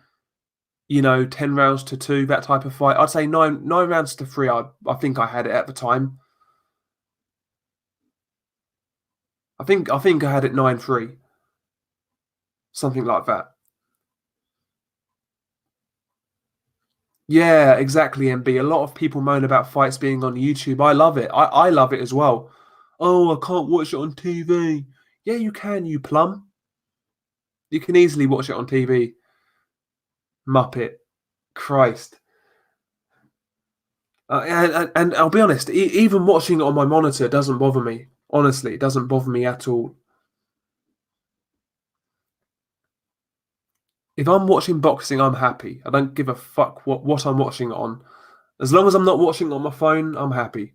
you know, 10 rounds to 2, that type of fight. I'd say nine rounds to 3. I think I had it at the time. I think I had it 9-3, something like that. Yeah, exactly, MB. A lot of people moan about fights being on YouTube. I love it. I love it as well. Oh, I can't watch it on TV. Yeah, you can, you plum. You can easily watch it on TV. Muppet. Christ. And I'll be honest, even watching it on my monitor doesn't bother me. Honestly, it doesn't bother me at all. If I'm watching boxing, I'm happy. I don't give a fuck what I'm watching it on. As long as I'm not watching it on my phone, I'm happy.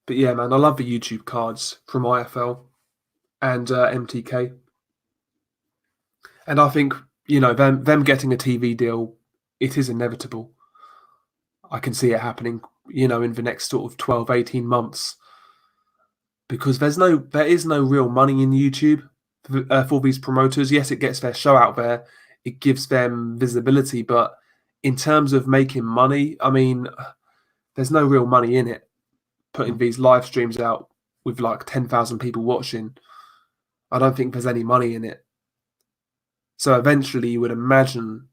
But yeah, man, I love the YouTube cards from IFL and MTK. And I think, you know, them getting a TV deal, it is inevitable. I can see it happening, you know, in the next sort of 12, 18 months. Because there is no real money in YouTube for these promoters. Yes, it gets their show out there. It gives them visibility. But in terms of making money, I mean, there's no real money in it. Putting these live streams out with like 10,000 people watching, I don't think there's any money in it. So eventually you would imagine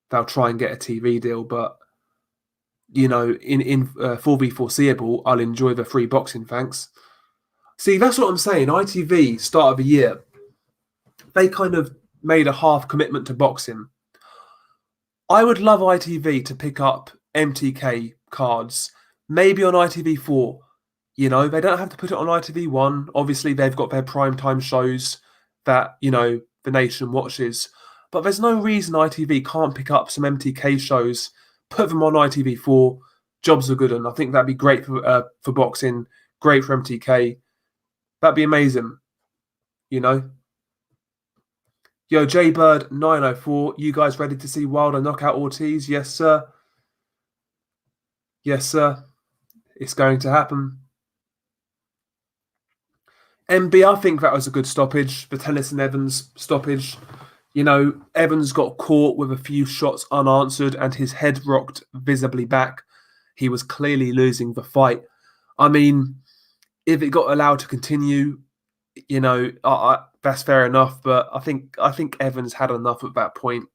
they'll try and get a TV deal, but, you know, for the foreseeable, I'll enjoy the free boxing, thanks. See, that's what I'm saying. ITV, start of the year, they kind of made a half commitment to boxing. I would love ITV to pick up MTK cards, maybe on ITV4. You know, they don't have to put it on ITV1. Obviously, they've got their primetime shows that, you know, the nation watches. But there's no reason ITV can't pick up some MTK shows, put them on ITV4. Jobs are good, and I think that'd be great for boxing, great for MTK. That'd be amazing. you know. Yo, Jaybird 904, you guys ready to see Wilder knock out Ortiz? Yes, sir. Yes, sir. It's going to happen. MB, I think that was a good stoppage. The Tennyson Evans stoppage. You know, Evans got caught with a few shots unanswered and his head rocked visibly back. He was clearly losing the fight. I mean, if it got allowed to continue, you know, that's fair enough. But I think Evans had enough at that point.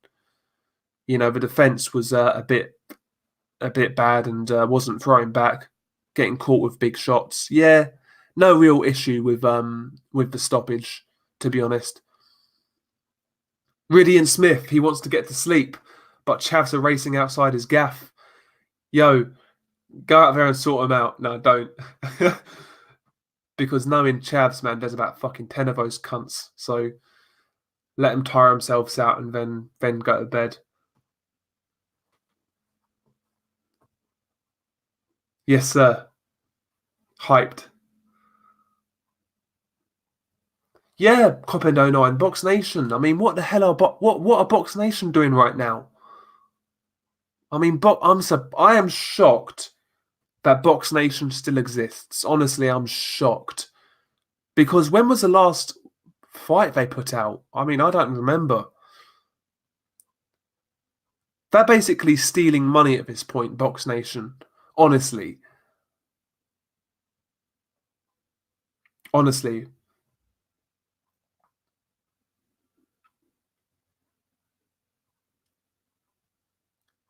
You know, the defense was a bit bad and wasn't throwing back, getting caught with big shots. Yeah, no real issue with the stoppage, to be honest. Riddy and Smith, he wants to get to sleep, but Chavs are racing outside his gaff. Yo, go out there and sort him out. No, don't. Because knowing Chavs, man, there's about fucking 10 of those cunts. So let them tire themselves out and then go to bed. Yes, sir. Hyped. Yeah, Copendo 09, Box Nation. I mean, what the hell are Box Nation doing right now? I mean, I am shocked that Box Nation still exists. Honestly, I'm shocked. Because when was the last fight they put out? I mean, I don't remember. They're basically stealing money at this point, Box Nation. Honestly. Honestly.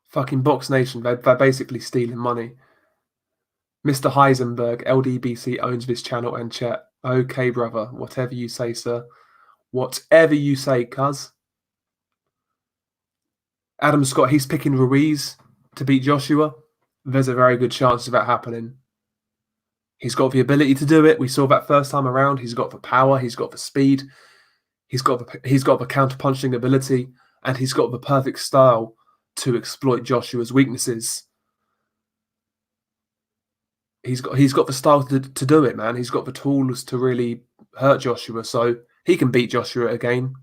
Fucking Box Nation, they're basically stealing money. Mr. Heisenberg, LDBC owns this channel and chat. Okay, brother. Whatever you say, sir. Whatever you say, cuz. Adam Scott, he's picking Ruiz to beat Joshua. There's a very good chance of that happening. He's got the ability to do it. We saw that first time around. He's got the power. He's got the speed. He's got the counter-punching ability. And he's got the perfect style to exploit Joshua's weaknesses. He's got the style to do it, man. He's got the tools to really hurt Joshua. So he can beat Joshua again.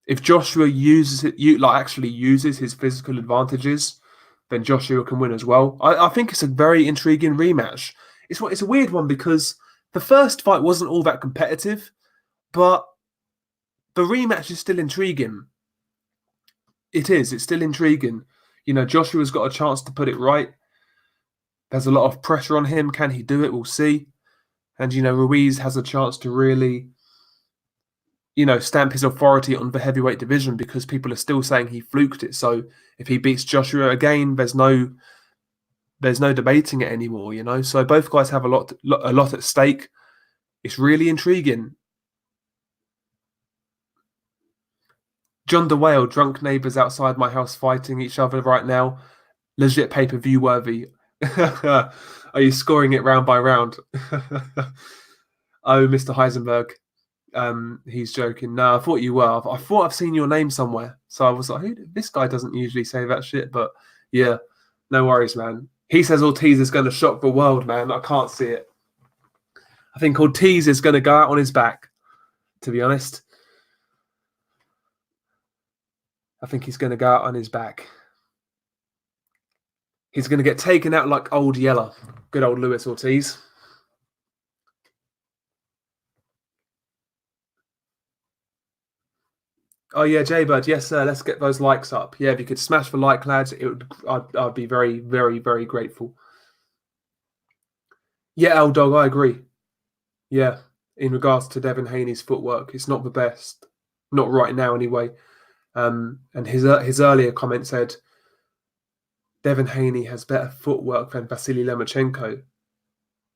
If Joshua actually uses his physical advantages, then Joshua can win as well. I think it's a very intriguing rematch. It's a weird one because the first fight wasn't all that competitive, but the rematch is still intriguing. It is. It's still intriguing. You know, Joshua's got a chance to put it right. There's a lot of pressure on him. Can he do it? We'll see. And, you know, Ruiz has a chance to really, you know, stamp his authority on the heavyweight division because people are still saying he fluked it. So if he beats Joshua again, there's no debating it anymore, you know. So both guys have a lot at stake. It's really intriguing. John DeWale, drunk neighbours outside my house fighting each other right now. Legit pay-per-view worthy. Are you scoring it round by round? Oh, Mr. Heisenberg. He's joking. No, I thought you were. I thought I've seen your name somewhere. So I was like, this guy doesn't usually say that shit. But yeah, no worries, man. He says Ortiz is going to shock the world, man. I can't see it. I think Ortiz is going to go out on his back, to be honest. I think he's going to go out on his back. He's going to get taken out like old Yeller. Good old Luis Ortiz. Oh yeah, Jaybird. Yes, sir. Let's get those likes up. Yeah, if you could smash the like, lads, I'd be very, very, very grateful. Yeah, L Dog, I agree. Yeah, in regards to Devin Haney's footwork, it's not the best. Not right now, anyway. And his earlier comment said Devin Haney has better footwork than Vasily Lomachenko.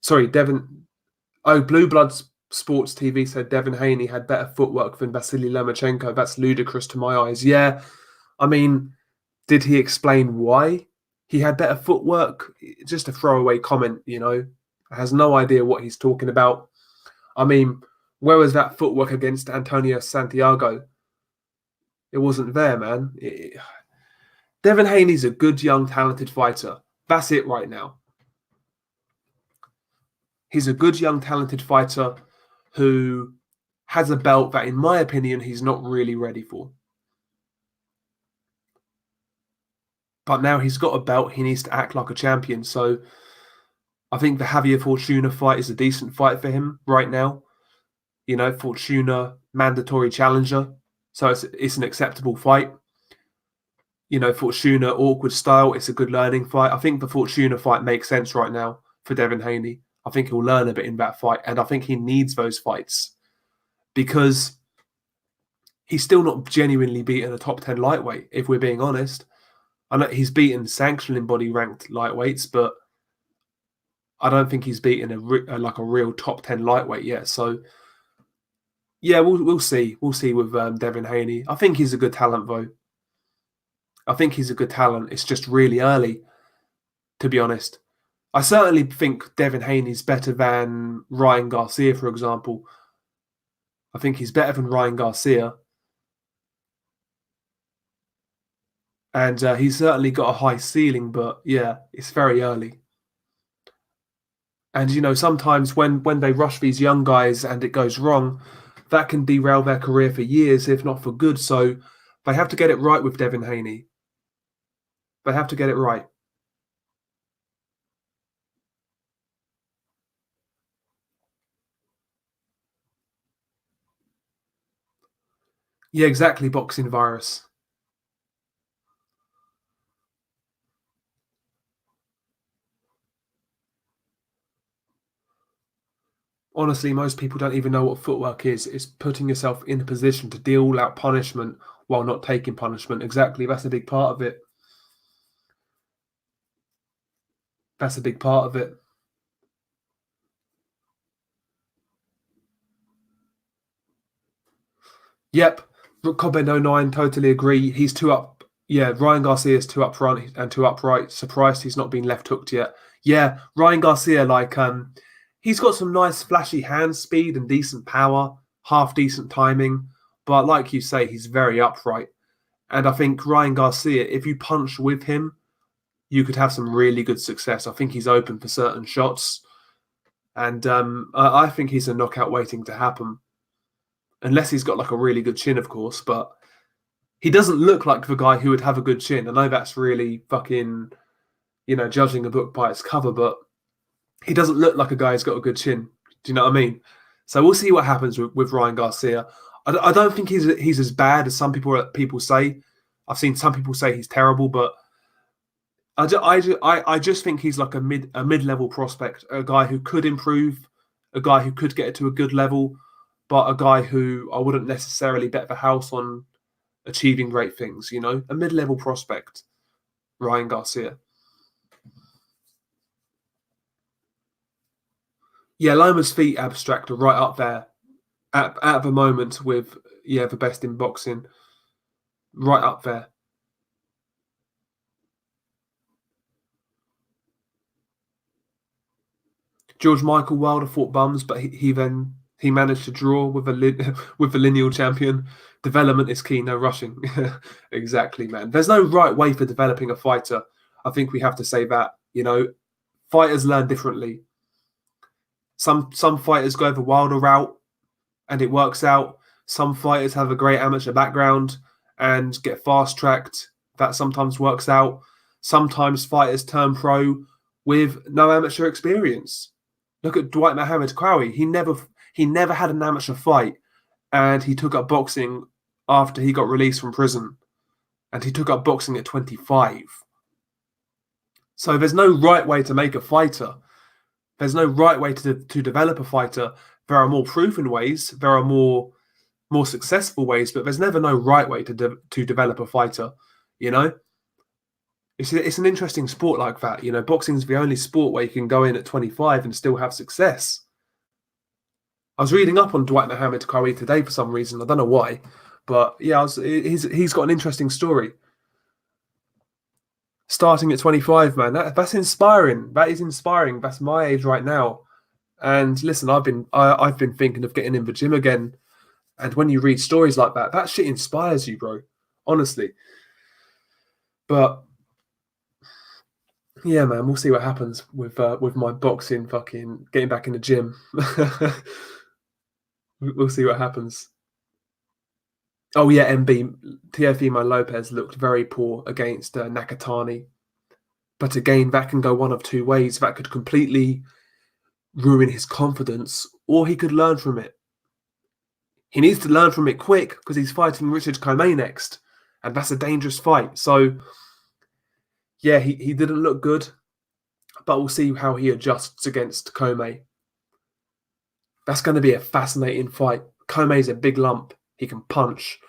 Sorry, Blue Bloods Sports TV said Devin Haney had better footwork than Vasily Lomachenko. That's ludicrous to my eyes. Yeah, I mean, did he explain why he had better footwork? Just a throwaway comment, you know. Has no idea what he's talking about. I mean, where was that footwork against Antonio Santiago? It wasn't there, man. Devin Haney's a good, young, talented fighter. That's it right now. He's a good, young, talented fighter who has a belt that, in my opinion, he's not really ready for. But now he's got a belt, he needs to act like a champion. So I think the Javier Fortuna fight is a decent fight for him right now. Fortuna, mandatory challenger. So it's an acceptable fight. Fortuna, awkward style. It's a good learning fight. I think the Fortuna fight makes sense right now for Devin Haney. I think he'll learn a bit in that fight. And I think he needs those fights because he's still not genuinely beaten a top 10 lightweight, if we're being honest. I know he's beaten sanctioning body ranked lightweights, but I don't think he's beaten a real top 10 lightweight yet. So yeah, we'll see. We'll see with Devin Haney. I think he's a good talent, though. I think he's a good talent. It's just really early, to be honest. I certainly think Devin Haney's better than Ryan Garcia, for example. I think he's better than Ryan Garcia. And he's certainly got a high ceiling, but yeah, it's very early. And, sometimes when they rush these young guys and it goes wrong, that can derail their career for years, if not for good. So they have to get it right with Devin Haney. They have to get it right. Yeah, exactly, boxing virus. Honestly, most people don't even know what footwork is. It's putting yourself in a position to deal out punishment while not taking punishment. Exactly, that's a big part of it. That's a big part of it. Yep, Cobe09, totally agree. He's too up. Yeah, Ryan Garcia is too up front and too upright. Surprised he's not been left hooked yet. Yeah, Ryan Garcia, he's got some nice flashy hand speed and decent power, half decent timing. But like you say, he's very upright. And I think Ryan Garcia, if you punch with him, you could have some really good success. I think he's open for certain shots. And I think he's a knockout waiting to happen. Unless he's got a really good chin, of course. But he doesn't look like the guy who would have a good chin. I know that's really fucking, judging a book by its cover, but he doesn't look like a guy who's got a good chin. Do you know what I mean? So we'll see what happens with Ryan Garcia. I don't think he's as bad as some people say. I've seen some people say he's terrible, but I just think he's like a mid-level prospect, a guy who could improve, a guy who could get it to a good level, but a guy who I wouldn't necessarily bet the house on achieving great things. A mid-level prospect, Ryan Garcia. Yeah, Loma's feet abstract are right up there at the moment with the best in boxing, right up there. George Michael Wilder fought bums, but he managed to draw with with the lineal champion. Development is key, no rushing. Exactly, man. There's no right way for developing a fighter. I think we have to say that. Fighters learn differently. Some fighters go the Wilder route and it works out. Some fighters have a great amateur background and get fast tracked. That sometimes works out. Sometimes fighters turn pro with no amateur experience. Look at Dwight Mohammed Krawi. He never had an amateur fight, and he took up boxing after he got released from prison, and he took up boxing at 25. So there's no right way to make a fighter. There's no right way to develop a fighter. There are more proven ways. There are more successful ways, but there's never no right way to develop a fighter. It's an interesting sport like that. Boxing's the only sport where you can go in at 25 and still have success. I was reading up on Dwight Mohammed Krawi today for some reason. I don't know why, but yeah, he's got an interesting story. Starting at 25, man, that's inspiring. That is inspiring. That's my age right now. And listen, I've been thinking of getting in the gym again. And when you read stories like that shit inspires you, bro. Honestly. But yeah, man, we'll see what happens with my boxing fucking getting back in the gym. We'll see what happens. Oh yeah, MB Teofimo Lopez looked very poor against Nakatani, but again, that can go one of two ways. That could completely ruin his confidence, or he could learn from it. He needs to learn from it quick because he's fighting Richard Commey next, and that's a dangerous fight. So yeah, he didn't look good, but we'll see how he adjusts against Commey. That's going to be a fascinating fight. Comey's a big lump. He can punch,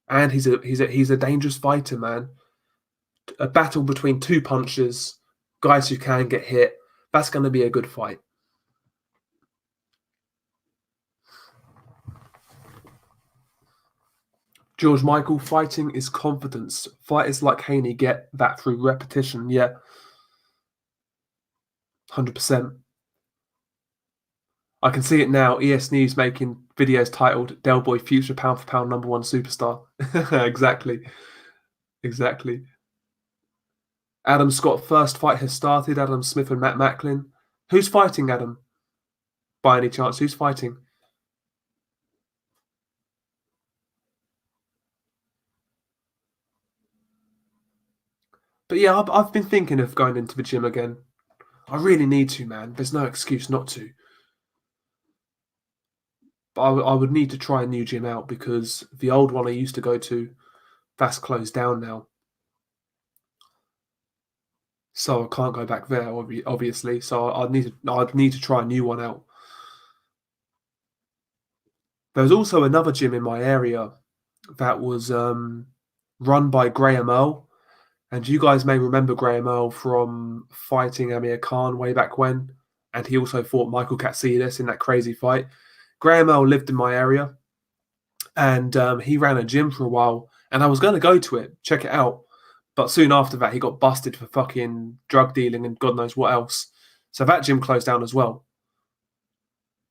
and he's a dangerous fighter, man. A battle between two punchers, guys who can get hit. That's going to be a good fight. George Michael, fighting is confidence. Fighters like Haney get that through repetition. Yeah, 100%. I can see it now. ES News making videos titled "Del Boy Future Pound for Pound #1 Superstar." Exactly. Adam Scott first fight has started. Adam Smith and Matt Macklin. Who's fighting Adam? By any chance, who's fighting? But yeah, I've been thinking of going into the gym again. I really need to, man. There's no excuse not to. But I would need to try a new gym out because the old one I used to go to, that's closed down now. So I can't go back there, obviously. So I'd need to try a new one out. There's also another gym in my area that was run by Graham Earl. And you guys may remember Graham Earl from fighting Amir Khan way back when. And he also fought Michael Katsidis in that crazy fight. Graham Earl lived in my area. And he ran a gym for a while. And I was going to go to it, check it out. But soon after that, he got busted for fucking drug dealing and God knows what else. So that gym closed down as well.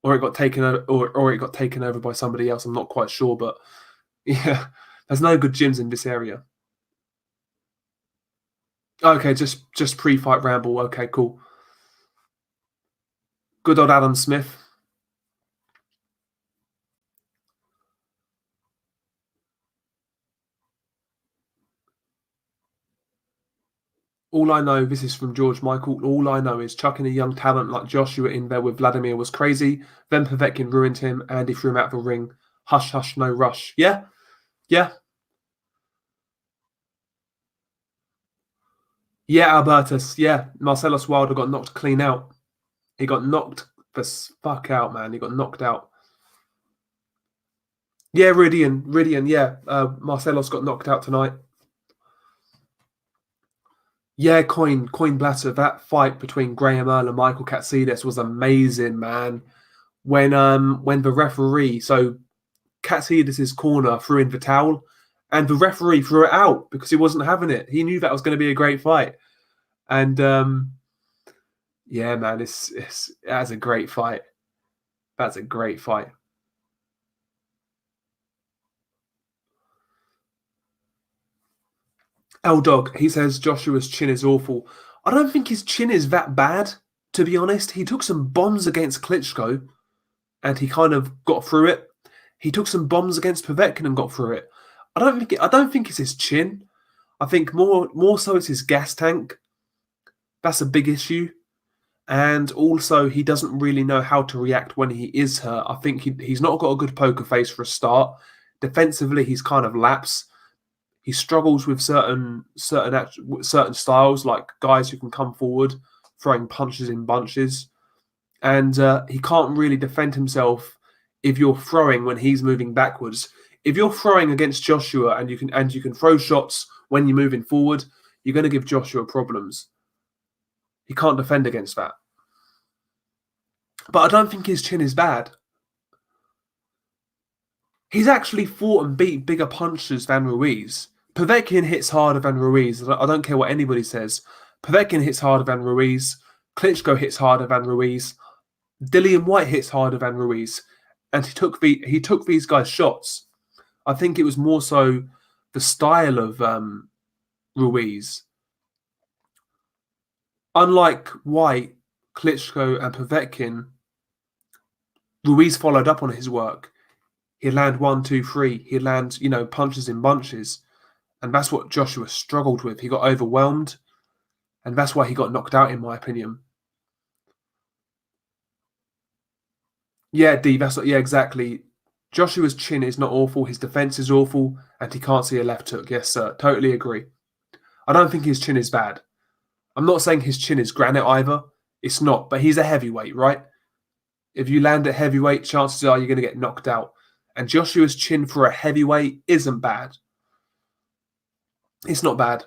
Or it got taken or it got taken over by somebody else. I'm not quite sure. But yeah, there's no good gyms in this area. Okay, just pre-fight ramble. Okay, cool. Good old Adam Smith. All I know, this is from George Michael, all I know is chucking a young talent like Joshua in there with Vladimir was crazy. Then Povetkin ruined him and he threw him out of the ring. Hush, hush, no rush. Yeah, yeah. Yeah, Albertus. Yeah, Marcellus Wilder got knocked clean out. He got knocked the fuck out, man. He got knocked out. Yeah, Ridian, yeah. Marcellus got knocked out tonight. Yeah, Coin Blatter. That fight between Graham Earl and Michael Katsidis was amazing, man. When the referee, so Katsidis' corner threw in the towel, and the referee threw it out because he wasn't having it. He knew that was going to be a great fight, and yeah, man, that's a great fight. That's a great fight. L Dog, he says Joshua's chin is awful. I don't think his chin is that bad, to be honest. He took some bombs against Klitschko, and he kind of got through it. He took some bombs against Povetkin and got through it. I don't think it's his chin. I think more so it's his gas tank. That's a big issue. And also, he doesn't really know how to react when he is hurt. I think he's not got a good poker face for a start. Defensively, he's kind of lapsed. He struggles with certain styles, like guys who can come forward, throwing punches in bunches, and he can't really defend himself if you're throwing when he's moving backwards. If you're throwing against Joshua and you can throw shots when you're moving forward, you're going to give Joshua problems. He can't defend against that. But I don't think his chin is bad. He's actually fought and beat bigger punchers than Ruiz. Povetkin hits harder than Ruiz. I don't care what anybody says. Povetkin hits harder than Ruiz. Klitschko hits harder than Ruiz. Dillian White hits harder than Ruiz. And he took these guys' shots. I think it was more so the style of Ruiz. Unlike White, Klitschko, and Povetkin, Ruiz followed up on his work. He'd land 1, 2, 3. He'd land, punches in bunches. And that's what Joshua struggled with. He got overwhelmed. And that's why he got knocked out, in my opinion. Yeah, D, yeah, exactly. Joshua's chin is not awful. His defense is awful. And he can't see a left hook. Yes, sir. Totally agree. I don't think his chin is bad. I'm not saying his chin is granite either. It's not. But he's a heavyweight, right? If you land at heavyweight, chances are you're going to get knocked out. And Joshua's chin for a heavyweight isn't bad. It's not bad.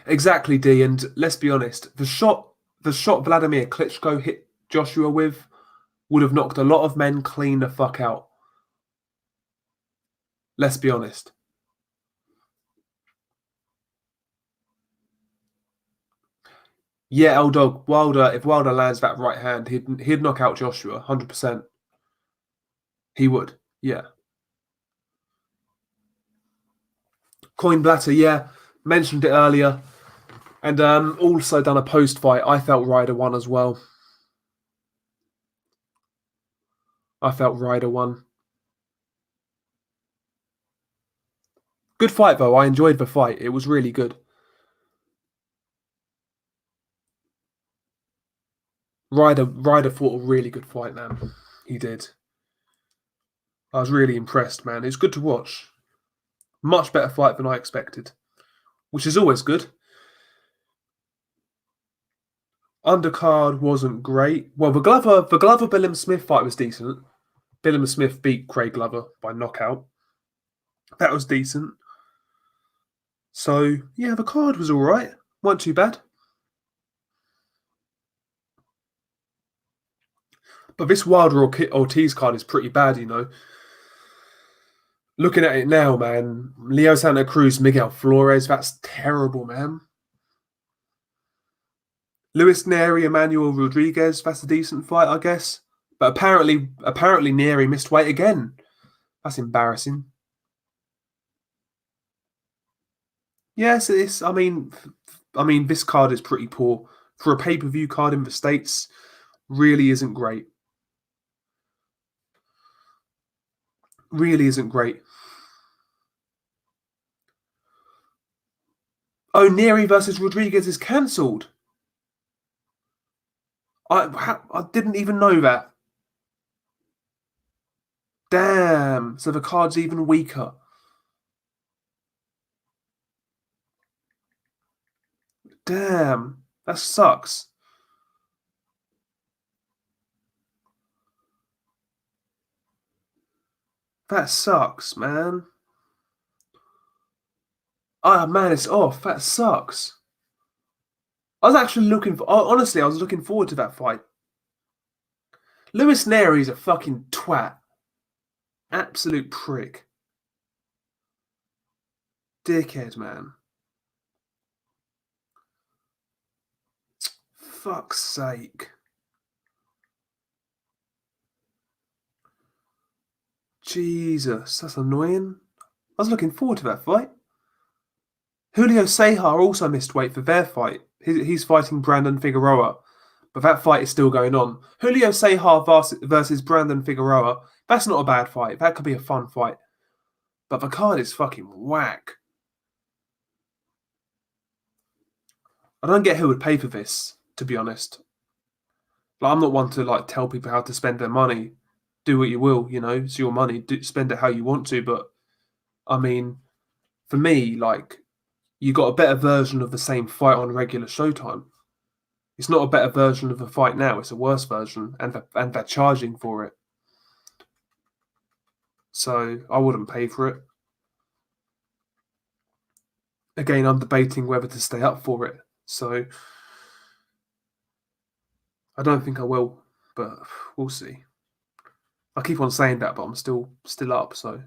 Exactly, D. And let's be honest, the shot Vladimir Klitschko hit Joshua with would have knocked a lot of men clean the fuck out. Let's be honest. Yeah, L-Dog, Wilder, if Wilder lands that right hand, he'd knock out Joshua, 100%. He would, yeah. Coin Blatter, yeah. Mentioned it earlier. And also done a post-fight. I felt Ryder won as well. I felt Ryder won. Good fight, though. I enjoyed the fight. It was really good. Ryder fought a really good fight, man. He did. I was really impressed, man. It was good to watch. Much better fight than I expected, which is always good. Undercard wasn't great. Well, the Glover Billam Smith fight was decent. Billam Smith beat Craig Glover by knockout. That was decent. So yeah, the card was all right. Wasn't too bad. But this Wilder-Ortiz card is pretty bad, Looking at it now, man, Leo Santa Cruz, Miguel Flores, that's terrible, man. Luis Neri, Emmanuel Rodriguez, that's a decent fight, I guess. But apparently Neri missed weight again. That's embarrassing. Yes, it is. I mean, this card is pretty poor. For a pay-per-view card in the States, really isn't great. Really isn't great. Oh, Neri versus Rodriguez is cancelled. I didn't even know that. Damn. So the card's even weaker. Damn. That sucks. That sucks, man. Oh, man, it's off. That sucks. I was actually honestly, I was looking forward to that fight. Luis Neri's a fucking twat. Absolute prick. Dickhead, man. Fuck's sake. Jesus, that's annoying. I was looking forward to that fight. Julio Sejar also missed weight for their fight. He's fighting Brandon Figueroa, but that fight is still going on. Julio Sejar versus Brandon Figueroa, that's not a bad fight. That could be a fun fight. But the card is fucking whack. I don't get who would pay for this, to be honest. Like, I'm not one to tell people how to spend their money. Do what you will, it's your money. Spend it how you want to. But I mean, for me, you got a better version of the same fight on regular Showtime. It's not a better version of the fight now. It's a worse version, and they're charging for it. So I wouldn't pay for it. Again, I'm debating whether to stay up for it. So I don't think I will, but we'll see. I keep on saying that, but I'm still up. So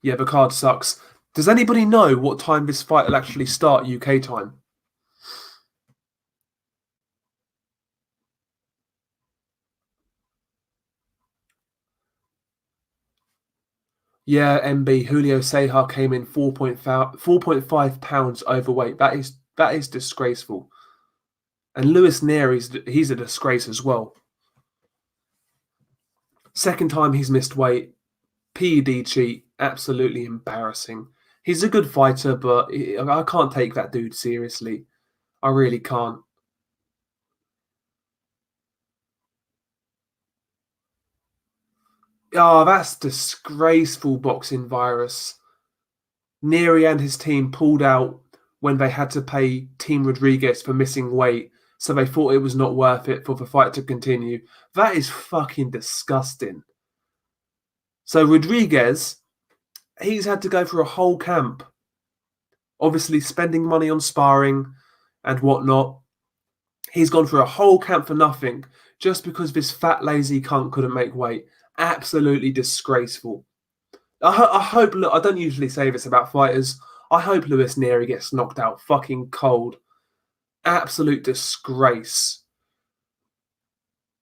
yeah, the card sucks. Does anybody know what time this fight will actually start UK time? Yeah, MB Julio Seja came in 4.5 pounds overweight. That is disgraceful. And Lewis Nery's he's a disgrace as well. Second time he's missed weight. PED cheat, absolutely embarrassing. He's a good fighter, but I can't take that dude seriously. I really can't. Oh, that's disgraceful boxing virus. Nery and his team pulled out when they had to pay Team Rodriguez for missing weight, so they thought it was not worth it for the fight to continue. That is fucking disgusting. So Rodriguez, he's had to go through a whole camp, obviously spending money on sparring and whatnot. He's gone through a whole camp for nothing just because this fat, lazy cunt couldn't make weight. Absolutely disgraceful. I hope. Look, I don't usually say this about fighters. I hope Lewis Nery gets knocked out fucking cold. Absolute disgrace.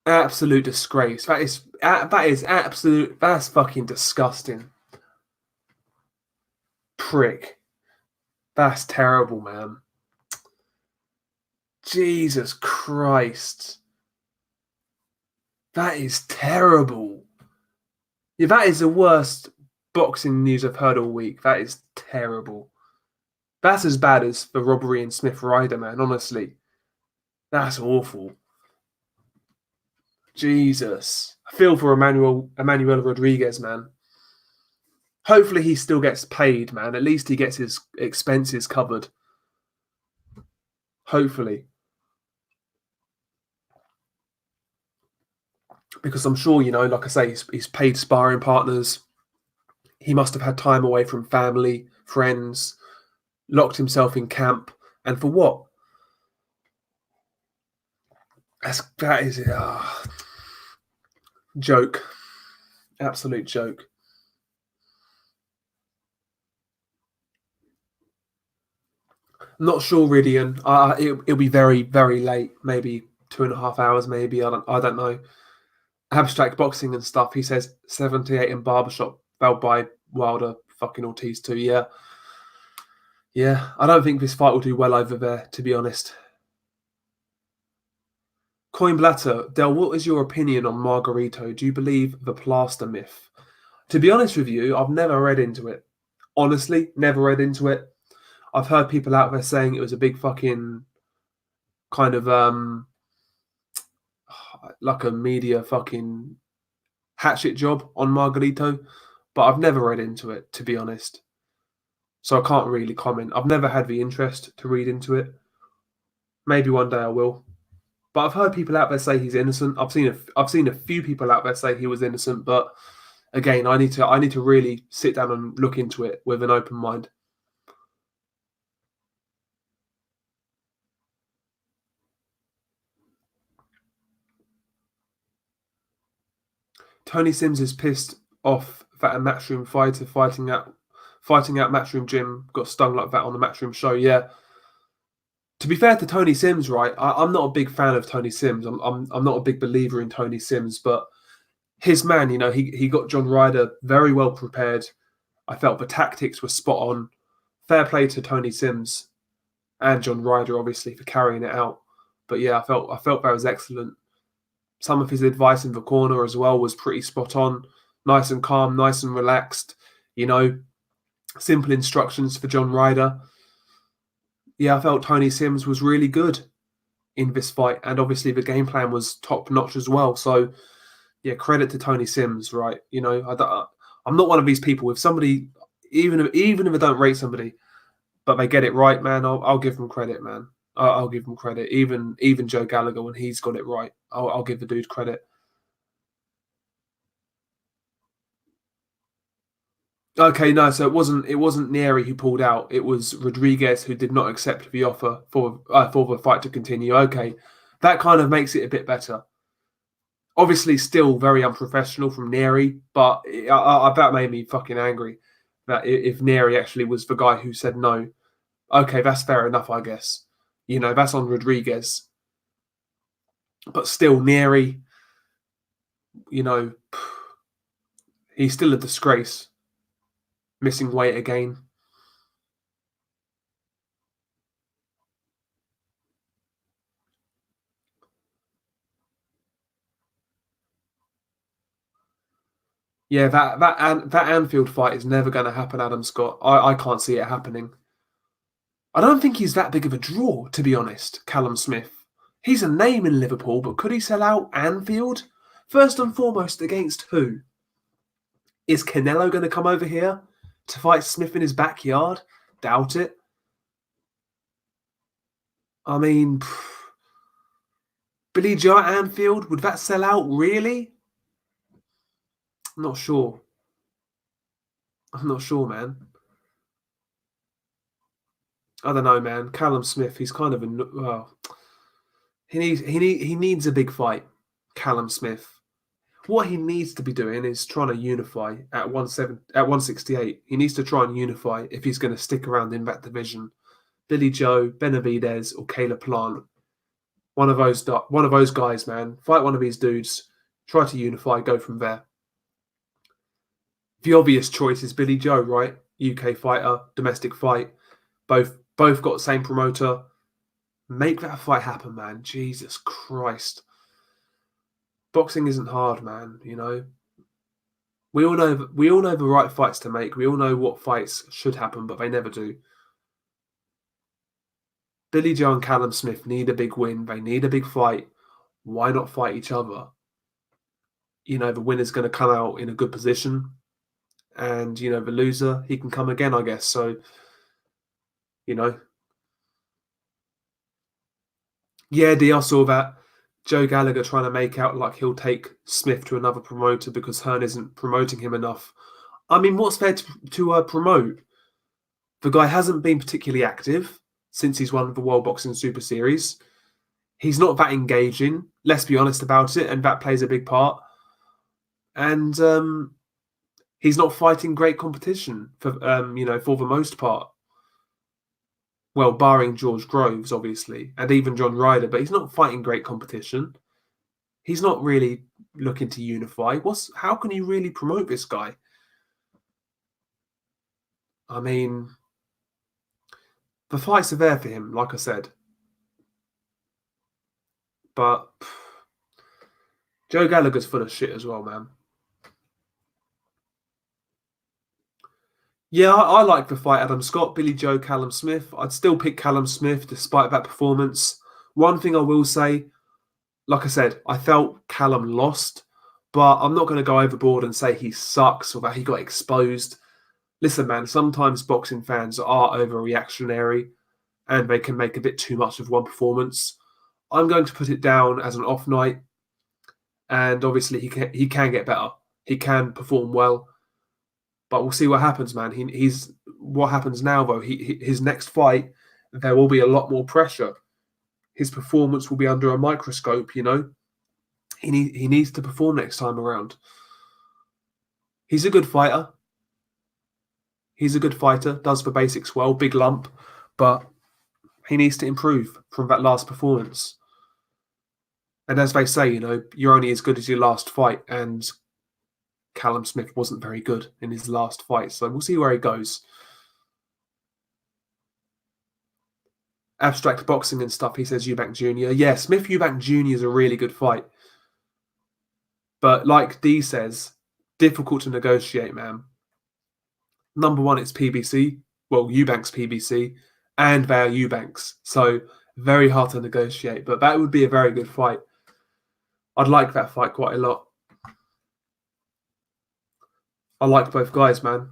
Absolute disgrace. That is absolute. That's fucking disgusting. Prick. That's terrible, man. Jesus Christ. That is terrible. Yeah, that is the worst boxing news I've heard all week. That is terrible. That's as bad as the robbery in Smith Ryder, man, honestly. That's awful. Jesus. I feel for Emmanuel Rodriguez, man. Hopefully he still gets paid, man. At least he gets his expenses covered. Hopefully. Because I'm sure, like I say, he's paid sparring partners. He must have had time away from family, friends, locked himself in camp. And for what? That is joke. Absolute joke. I'm not sure, Ridian. It'll be very, very late. Maybe 2.5 hours. Maybe I don't know. Abstract boxing and stuff. He says 78 in barbershop. Fell by Wilder, fucking Ortiz too. Yeah. I don't think this fight will do well over there, to be honest. Coin Blatter, Del, what is your opinion on Margarito? Do you believe the plaster myth? To be honest with you, I've never read into it. Honestly, never read into it. I've heard people out there saying it was a big fucking kind of like a media fucking hatchet job on Margarito, but I've never read into it, to be honest. So I can't really comment. I've never had the interest to read into it. Maybe one day I will. But I've heard people out there say he's innocent. I've seen a few people out there say he was innocent, but again, I need to really sit down and look into it with an open mind. Tony Sims is pissed off that a Matchroom fighter fighting out Matchroom Gym got stung like that on the Matchroom show. Yeah. To be fair to Tony Sims, right? I'm not a big fan of Tony Sims. I'm not a big believer in Tony Sims, but his man, he got John Ryder very well prepared. I felt the tactics were spot on. Fair play to Tony Sims and John Ryder, obviously, for carrying it out. But yeah, I felt that was excellent. Some of his advice in the corner as well was pretty spot on. Nice and calm, nice and relaxed. Simple instructions for John Ryder. Yeah, I felt Tony Sims was really good in this fight, and obviously the game plan was top notch as well. So, yeah, credit to Tony Sims, right? I'm not one of these people. If somebody, even if I don't rate somebody, but they get it right, man, I'll give them credit, man. I'll give them credit. Even Joe Gallagher, when he's got it right, I'll give the dude credit. Okay, no, so it wasn't Nery who pulled out. It was Rodriguez who did not accept the offer for the fight to continue. Okay, that kind of makes it a bit better. Obviously, still very unprofessional from Nery, but that made me fucking angry. That if Nery actually was the guy who said no, okay, that's fair enough, I guess. That's on Rodriguez, but still Nery, he's still a disgrace. missing weight again. Yeah, that Anfield fight is never going to happen, Adam Scott. I can't see it happening. I don't think he's that big of a draw, to be honest, Callum Smith. He's a name in Liverpool, but could he sell out Anfield? First and foremost, against who? Is Canelo going to come over here to fight Smith in his backyard? Doubt it. I mean, Billy Joe at Anfield, would that sell out, really? I'm not sure. I'm not sure, man. I don't know, man. Callum Smith, he's kind of well, he needs a big fight. Callum Smith. What he needs to be doing is trying to unify at 168. He needs to try and unify if he's going to stick around in that division. Billy Joe, Beterbiev, or Caleb Plant. One of those guys, man. Fight one of these dudes. Try to unify. Go from there. The obvious choice is Billy Joe, right? UK fighter, domestic fight. Both got the same promoter. Make that fight happen, man. Jesus Christ. Boxing isn't hard, man, you know. We all know the right fights to make. We all know what fights should happen, but they never do. Billy Joe and Callum Smith need a big win. They need a big fight. Why not fight each other? You know, the winner's going to come out in a good position. And, you know, the loser, he can come again, I guess. So, you know. Yeah, D, I saw that. Joe Gallagher trying to make out like he'll take Smith to another promoter because Hearn isn't promoting him enough. I mean, what's there to promote? The guy hasn't been particularly active since he's won the World Boxing Super Series. He's not that engaging, let's be honest about it, and that plays a big part. And he's not fighting great competition for for the most part. Well, barring George Groves, obviously, and even John Ryder, but he's not fighting great competition. He's not really looking to unify. How can you really promote this guy? I mean, the fights are there for him, like I said. But Joe Gallagher's full of shit as well, man. Yeah, I like the fight, Adam Scott, Billy Joe, Callum Smith. I'd still pick Callum Smith despite that performance. One thing I will say, like I said, I felt Callum lost, but I'm not going to go overboard and say he sucks or that he got exposed. Listen, man, sometimes boxing fans are overreactionary and they can make a bit too much of one performance. I'm going to put it down as an off night, and obviously he can get better. He can perform well. But we'll see what happens, man. What happens now, though. His next fight, there will be a lot more pressure. His performance will be under a microscope. You know, he needs to perform next time around. He's a good fighter. He's a good fighter. Does the basics well. Big lump, but he needs to improve from that last performance. And as they say, you know, you're only as good as your last fight, and Callum Smith wasn't very good in his last fight, so we'll see where he goes. Abstract boxing and stuff, he says Eubank Jr. Yeah, Smith Eubank Jr. is a really good fight. But like D says, difficult to negotiate, man. Number one, it's PBC. Well, Eubank's PBC, and they are Eubanks. So very hard to negotiate, but that would be a very good fight. I'd like that fight quite a lot. I like both guys, man.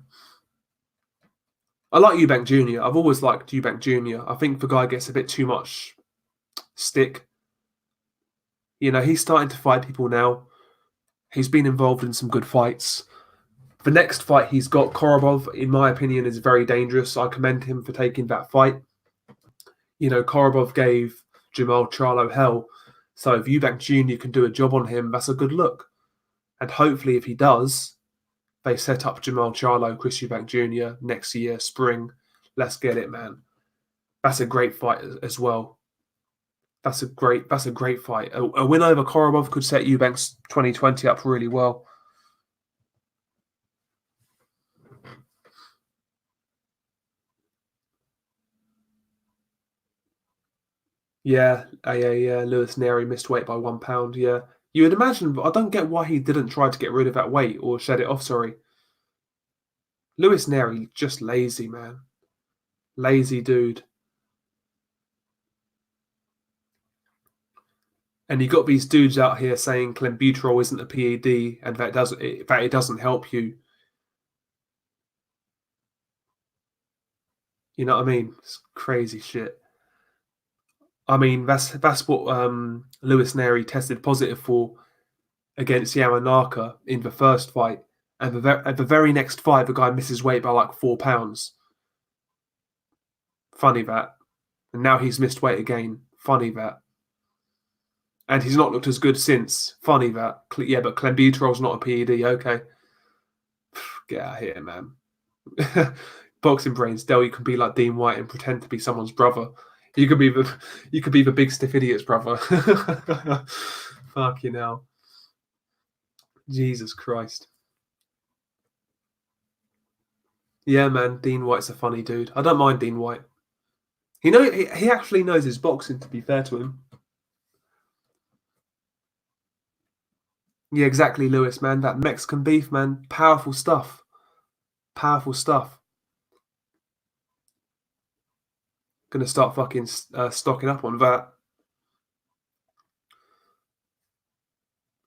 I like Eubank Jr. I've always liked Eubank Jr. I think the guy gets a bit too much stick. You know, he's starting to fight people now. He's been involved in some good fights. The next fight he's got, Korobov, in my opinion, is very dangerous. I commend him for taking that fight. You know, Korobov gave Jamal Charlo hell. So if Eubank Jr. can do a job on him, that's a good look. And hopefully if he does, they set up Jamal Charlo, Chris Eubank Jr. next year, spring. Let's get it, man. That's a great fight as well. That's a great fight. A win over Korobov could set Eubank's 2020 up really well. Yeah, Lewis Neri missed weight by £1. Yeah, you would imagine, but I don't get why he didn't try to get rid of that weight or shed it off. Sorry, Lewis Neri, just lazy, man. Lazy dude. And you got these dudes out here saying clenbuterol isn't a PED and that it doesn't help you. You know what I mean? It's crazy shit. I mean, that's what Lewis Neri tested positive for against Yamanaka in the first fight, and at the very next fight, the guy misses weight by like £4. Funny that. And now he's missed weight again. Funny that. And he's not looked as good since. Funny that. Yeah, but clenbuterol's not a PED. Okay. Get out of here, man. Boxing brains. Del, you can be like Dean White and pretend to be someone's brother. You could be the big stiff idiot's brother. Fuck you now. Jesus Christ. Yeah, man. Dean White's a funny dude. I don't mind Dean White. He actually knows his boxing, to be fair to him. Yeah, exactly, Lewis, man. That Mexican beef, man. Powerful stuff. Powerful stuff. Gonna start fucking stocking up on that.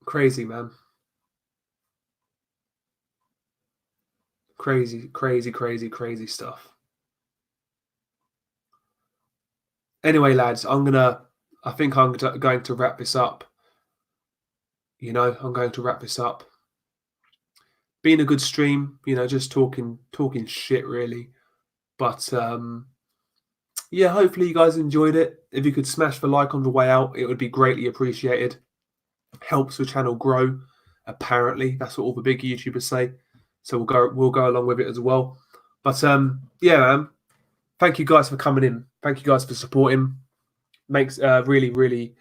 Crazy, man. Crazy, crazy, crazy, crazy stuff. Anyway, lads, I think I'm going to wrap this up. You know, I'm going to wrap this up. Been a good stream, you know, just talking shit, really. But yeah, hopefully you guys enjoyed it. If you could smash the like on the way out, it would be greatly appreciated. Helps the channel grow. Apparently, that's what all the big YouTubers say. So we'll go along with it as well. But yeah, man. Thank you guys for coming in. Thank you guys for supporting. Makes really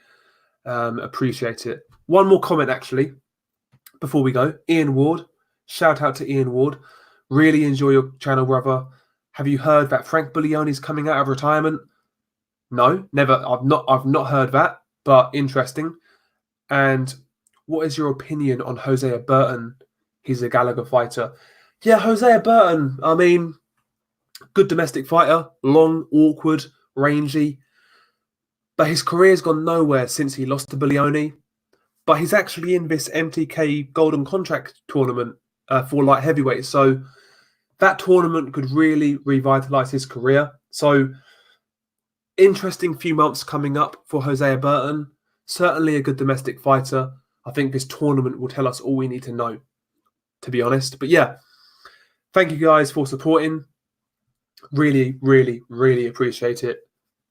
appreciate it. One more comment actually before we go. Ian Ward, shout out to Ian Ward. Really enjoy your channel, brother. Have you heard that Frank Buglioni's coming out of retirement? No, never. I've not heard that, but interesting. And what is your opinion on Hosea Burton? He's a Gallagher fighter. Yeah, Hosea Burton, I mean, good domestic fighter, long, awkward, rangy. But his career's gone nowhere since he lost to Buglioni. But he's actually in this MTK Golden Contract tournament for light heavyweight. So that tournament could really revitalise his career. So interesting few months coming up for Hosea Burton. Certainly a good domestic fighter. I think this tournament will tell us all we need to know, to be honest. But yeah, thank you guys for supporting. Really appreciate it.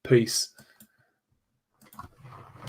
Peace.